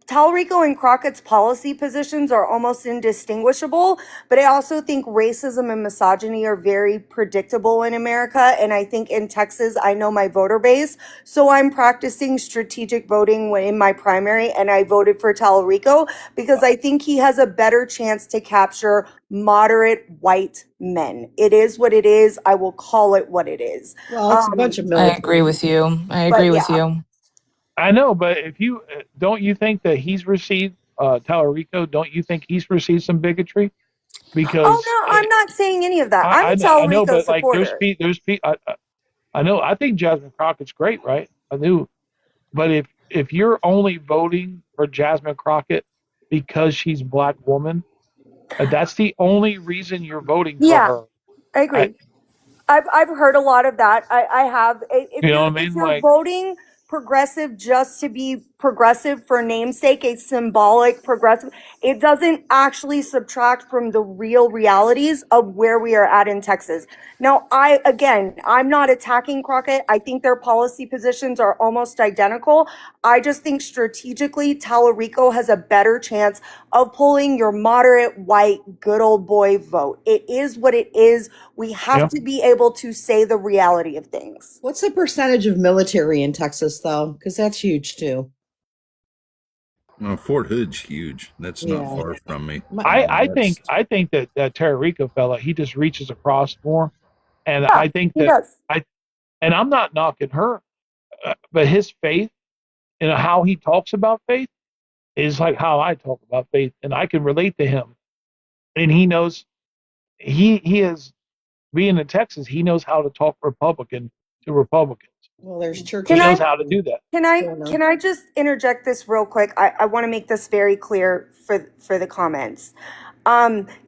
Talrico and Crockett's policy positions are almost indistinguishable, but I also think racism and misogyny are very predictable in America, and I think in Texas, I know my voter base, so I'm practicing strategic voting in my primary, and I voted for Talrico because I think he has a better chance to capture moderate white men. It is what it is. I will call it what it is. Well, it's a bunch of I military. agree with you. I But agree with yeah. you. I know, but if you don't you think that he's received Tallarico? Don't you think he's received some bigotry? Oh Because no, I'm not saying any of that. I'm a I know, Tallarico but like supporter. I know. I think Jasmine Crockett's great, right? I do. But if you're only voting for Jasmine Crockett because she's a black woman, that's the only reason you're voting for Yeah, her. I I, agree. I've heard a lot of that. I have. you know what I If mean? you're Like, voting progressive just to be progressive for namesake, a symbolic progressive, it doesn't actually subtract from the real realities of where we are at in Texas. Now, I'm not attacking Crockett. I think their policy positions are almost identical. I just think strategically, Tallarico has a better chance of pulling your moderate white good old boy vote. It is what it is. We have to be able to say the reality of things. What's the percentage of military in Texas, though? Because that's huge too. Fort Hood's huge. That's not Yeah. far from me. That's I think that that Tallarico fella, he just reaches across more, and Yeah, I think he that does. and I'm not knocking her, but his faith and how he talks about faith is like how I talk about faith, and I can relate to him. And he knows he is being in Texas. He knows how to talk Republican to Republicans. Well, there's Can He churches. I knows how to do that. can I just interject this real quick? I want to make this very clear for the comments.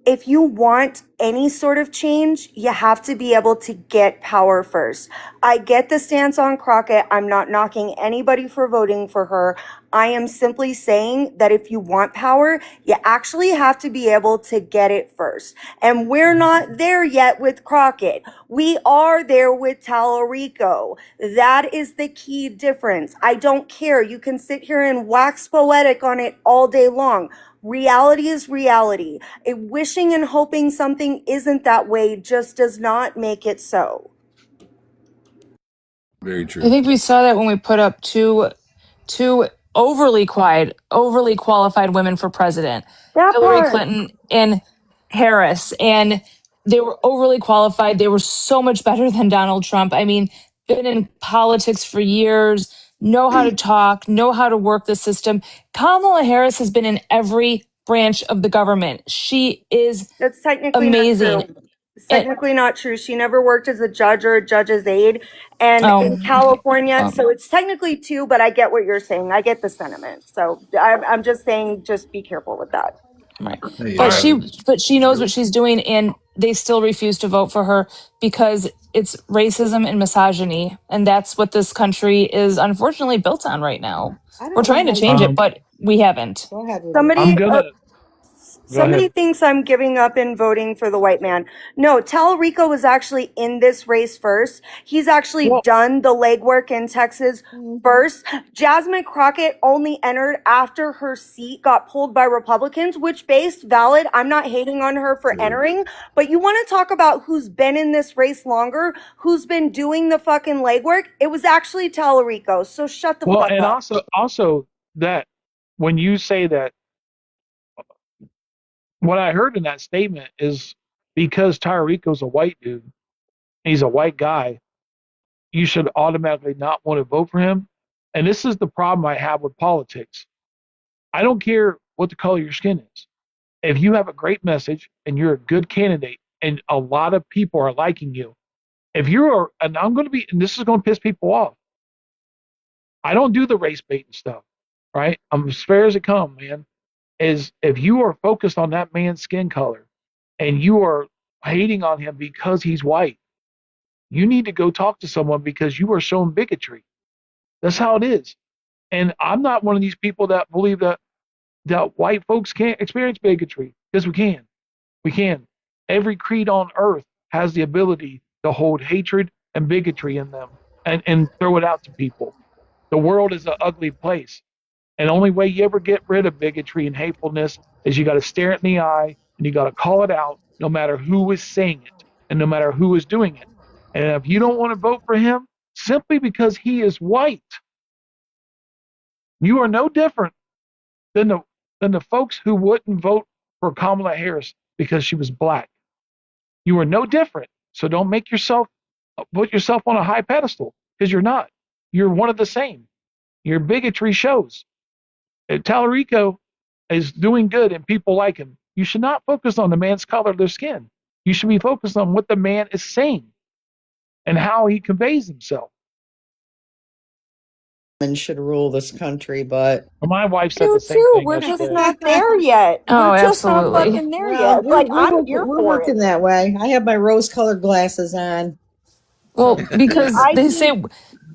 If you want any sort of change, you have to be able to get power first. I get the stance on Crockett. I'm not knocking anybody for voting for her. I am simply saying that if you want power, you actually have to be able to get it first. And we're not there yet with Crockett. We are there with Tallarico. That is the key difference. I don't care. You can sit here and wax poetic on it all day long. Reality is reality. Wishing and hoping something isn't that way just does not make it so. very I true. think we saw that when we put up two overly qualified women for president, That Hillary part. Clinton and Harris, and they were overly qualified. They were so much better than Donald Trump. I mean, been in politics for years, know how to talk, know how to work the system. Kamala Harris has been in every branch of the government. She is That's technically not amazing. true. It's And technically not true. She never worked as a judge or a judge's aide. And in okay. California, Um, so it's technically two, but I get what you're saying. I get the sentiment. So I'm just saying, just be careful with that. Right. Hey, All But right. she knows what she's doing and they still refuse to vote for her because it's racism and misogyny. And that's what this country is unfortunately built on right now. I We're don't know trying to how change you. it, but we haven't. Go ahead with it. I'm Somebody, gonna go Somebody ahead. thinks I'm giving up and voting for the white man. No, Tallarico was actually in this race first. He's actually Well, done the legwork in Texas first. Jasmine Crockett only entered after her seat got pulled by Republicans, which based valid. I'm not hating on her for true. entering, but you want to talk about who's been in this race longer, who's been doing the fucking legwork? It was actually Tallarico. So shut the well, fuck and up. also that when you say that, what I heard in that statement is because Tyreeko's a white dude, he's a white guy, you should automatically not want to vote for him. And this is the problem I have with politics. I don't care what the color of your skin is. if you have a great message and you're a good candidate and a lot of people are liking you, if you're, and I'm going to be, and this is going to piss people off, I don't do the race baiting stuff, right? I'm as fair as it comes, man. Is if you are focused on that man's skin color and you are hating on him because he's white, you need to go talk to someone because you are showing bigotry. That's how it is. And I'm not one of these people that believe that white folks can't experience bigotry. Yes, we can. We can. Every creed on earth has the ability to hold hatred and bigotry in them and throw it out to people. The world is an ugly place. And the only way you ever get rid of bigotry and hatefulness is you got to stare it in the eye and you got to call it out no matter who is saying it and no matter who is doing it. And if you don't want to vote for him simply because he is white, you are no different than the folks who wouldn't vote for Kamala Harris because she was black. You are no different. So don't make yourself put yourself on a high pedestal because you're not. You're one of the same. Your bigotry shows. Tallarico is doing good and people like him. You should not focus on the man's color of their skin. You should be focused on what the man is saying and how he conveys himself. Men should rule this country, but Well, my wife said You the same too. thing We're just yesterday. not there yet. Oh, We're just not absolutely. fucking there well, yet. Like I'm here we're for it. working that way. I have my rose-colored glasses on. Well, So because I think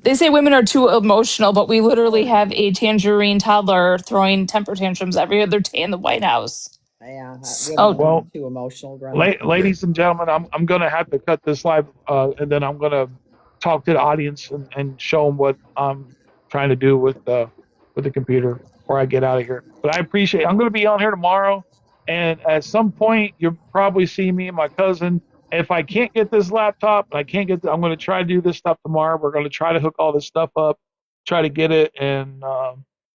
they say women are too emotional, but we literally have a tangerine toddler throwing temper tantrums every other day in the White House. yeah, women So, are Well, too emotional, Brenda. ladies and gentlemen, I'm going to have to cut this live, and then I'm going to talk to the audience and show them what I'm trying to do with the computer before I get out of here. But I appreciate. I'm going to be on here tomorrow, and at some point you'll probably see me and my cousin. If I can't get this laptop, and I can't get, I'm going to try to do this stuff tomorrow. We're going to try to hook all this stuff up, try to get it, and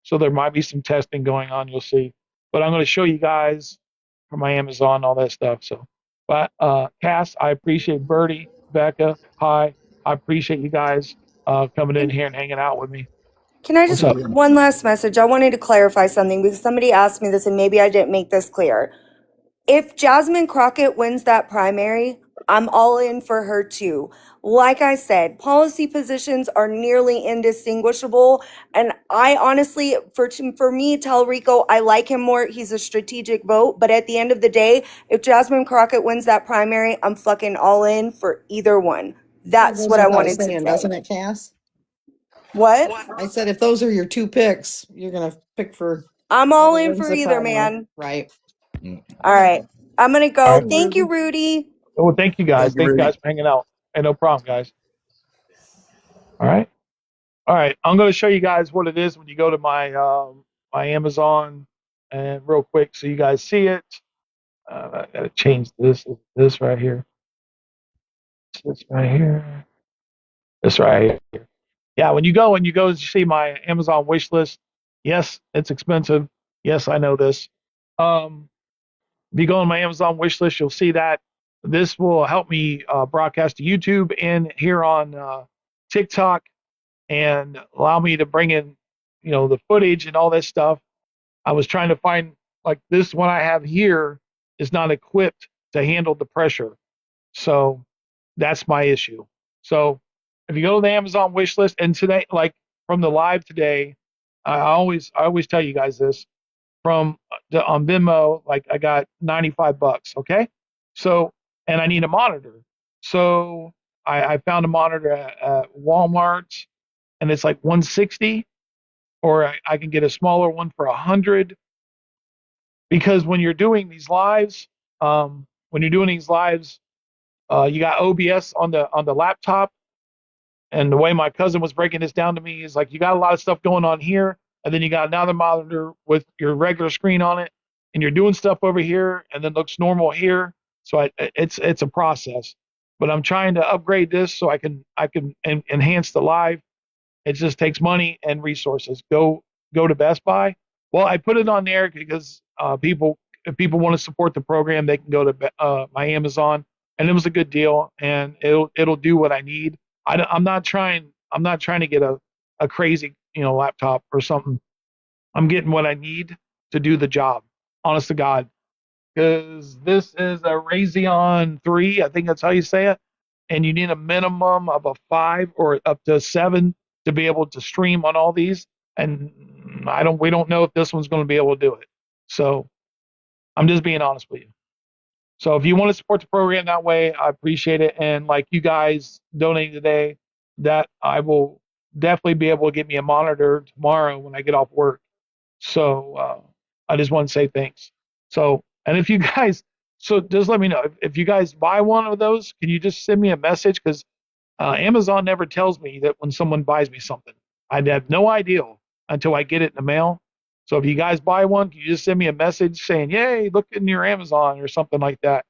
so there might be some testing going on. You'll see. But I'm going to show you guys from my Amazon, all that stuff. So, but Cass, I appreciate Birdie, Becca, hi, I appreciate you guys coming in here and hanging out with me. Can I What's just up? one last message? I wanted to clarify something because somebody asked me this and maybe I didn't make this clear. If Jasmine Crockett wins that primary, I'm all in for her too. Like I said, policy positions are nearly indistinguishable. And I honestly, for me, Talrico, I like him more. He's a strategic vote. But at the end of the day, if Jasmine Crockett wins that primary, I'm fucking all in for either one. That's Goes what I without wanted to saying, say. doesn't it, Cass? What? I said if those are your two picks, you're gonna pick for I'm all whoever in wins for the either, primary, man. right? All right. I'm going to All go. right. Thank you, Rudy. Well, thank you guys. Thank you, Thank you Rudy. guys for hanging out. And no problem, guys. All right. All right. I'm going to show you guys what it is when you go to my Amazon and real quick so you guys see it. I got to change this right here. This right here. This right here. Yeah, when you go and you see my Amazon wish list, yes, it's expensive. Yes, I know this. If you go on my Amazon wish list, you'll see that this will help me broadcast to YouTube and here on TikTok and allow me to bring in, the footage and all this stuff. I was trying to find like this one I have here is not equipped to handle the pressure. So that's my issue. So if you go to the Amazon wish list and today, like from the live today, I always tell you guys this from on Venmo, like I got $95. Okay. So, and I need a monitor. So I found a monitor at Walmart and it's like 160 or I can get a smaller one for 100 because when you're doing these lives, you got OBS on the laptop, and the way my cousin was breaking this down to me is like you got a lot of stuff going on here, and then you got another monitor with your regular screen on it, and you're doing stuff over here, and then looks normal here. So it's a process, but I'm trying to upgrade this so I can enhance the live. It just takes money and resources. Go to Best Buy. Well, I put it on there because if people want to support the program, they can go to my Amazon, and it was a good deal, and it'll do what I need. I'm not trying to get a crazy laptop or something. I'm getting what I need to do the job. Honest to God. because this is a Radeon 3. I think that's how you say it. And you need a minimum of a 5 or up to 7 to be able to stream on all these. And we don't know if this one's going to be able to do it. So I'm just being honest with you. So if you want to support the program that way, I appreciate it. And like you guys donating today, that I will definitely be able to get me a monitor tomorrow when I get off work. So I just want to say thanks. So, and if you guys, so just let me know if you guys buy one of those, can you just send me a message? Because Amazon never tells me that when someone buys me something. I have no idea until I get it in the mail. So if you guys buy one, can you just send me a message saying, "Yay, look in your Amazon" or something like that?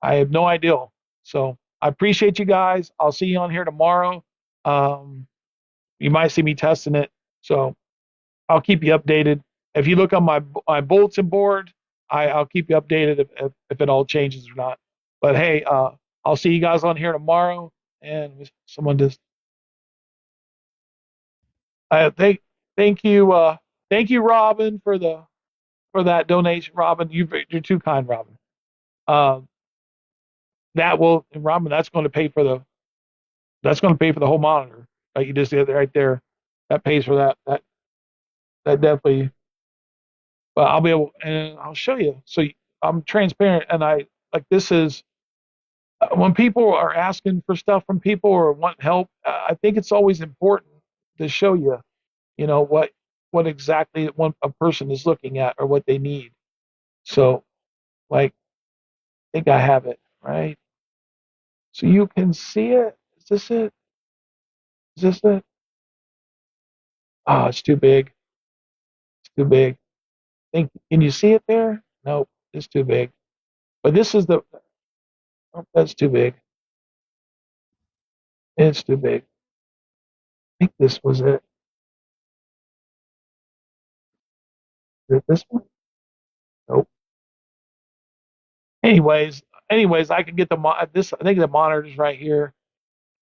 I have no idea. So I appreciate you guys. I'll see you on here tomorrow. Um, you might see me testing it. So I'll keep you updated. If you look on my bulletin board, I'll keep you updated if it all changes or not. But hey, I'll see you guys on here tomorrow. And someone just thank you Robin for that donation. Robin, you're too kind, Robin. Uh, Robin, that's going to pay for the whole monitor. Like you just did right there. That pays for that. That definitely. But I'll be able, and I'll show you. So I'm transparent, and I like this is when people are asking for stuff from people or want help. I think it's always important to show you, what exactly a person is looking at or what they need. So, like, I think I have it right. So you can see it. Is this it? Is this it? Oh, it's too big. It's too big. Can you see it there? Nope, it's too big. But this is oh, that's too big. It's too big. I think this was it. Is it this one? Nope. Anyways, I can get this. I think the monitor's right here.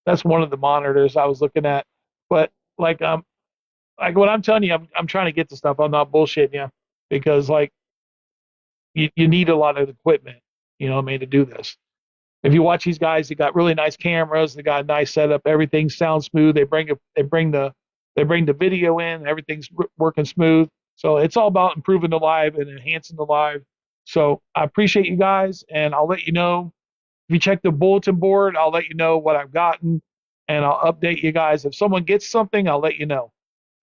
That's one of the monitors I was looking at. But like what I'm telling you, I'm trying to get the stuff. I'm not bullshitting you because like you need a lot of equipment. You know what I mean, to do this. If you watch these guys, they got really nice cameras. They got a nice setup. Everything sounds smooth. They bring the video in. Everything's working smooth. So it's all about improving the live and enhancing the live. So I appreciate you guys, and I'll let you know if you check the bulletin board. I'll let you know what I've gotten, and I'll update you guys. If someone gets something, I'll let you know.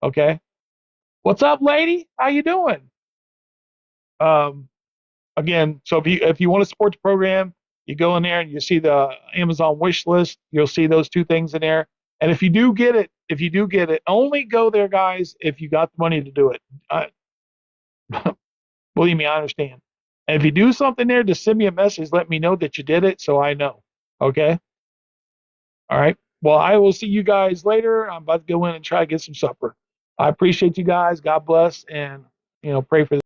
Okay. What's up, lady? How you doing? Um, Again, so if you want to support the program, you go in there and you see the Amazon wish list. You'll see those two things in there. And if you do get it, only go there, guys, if you got the money to do it. Believe me, I understand. And if you do something there, just send me a message. Let me know that you did it, so I know. Okay. All right. Well, I will see you guys later. I'm about to go in and try to get some supper. I appreciate you guys. God bless, and pray for.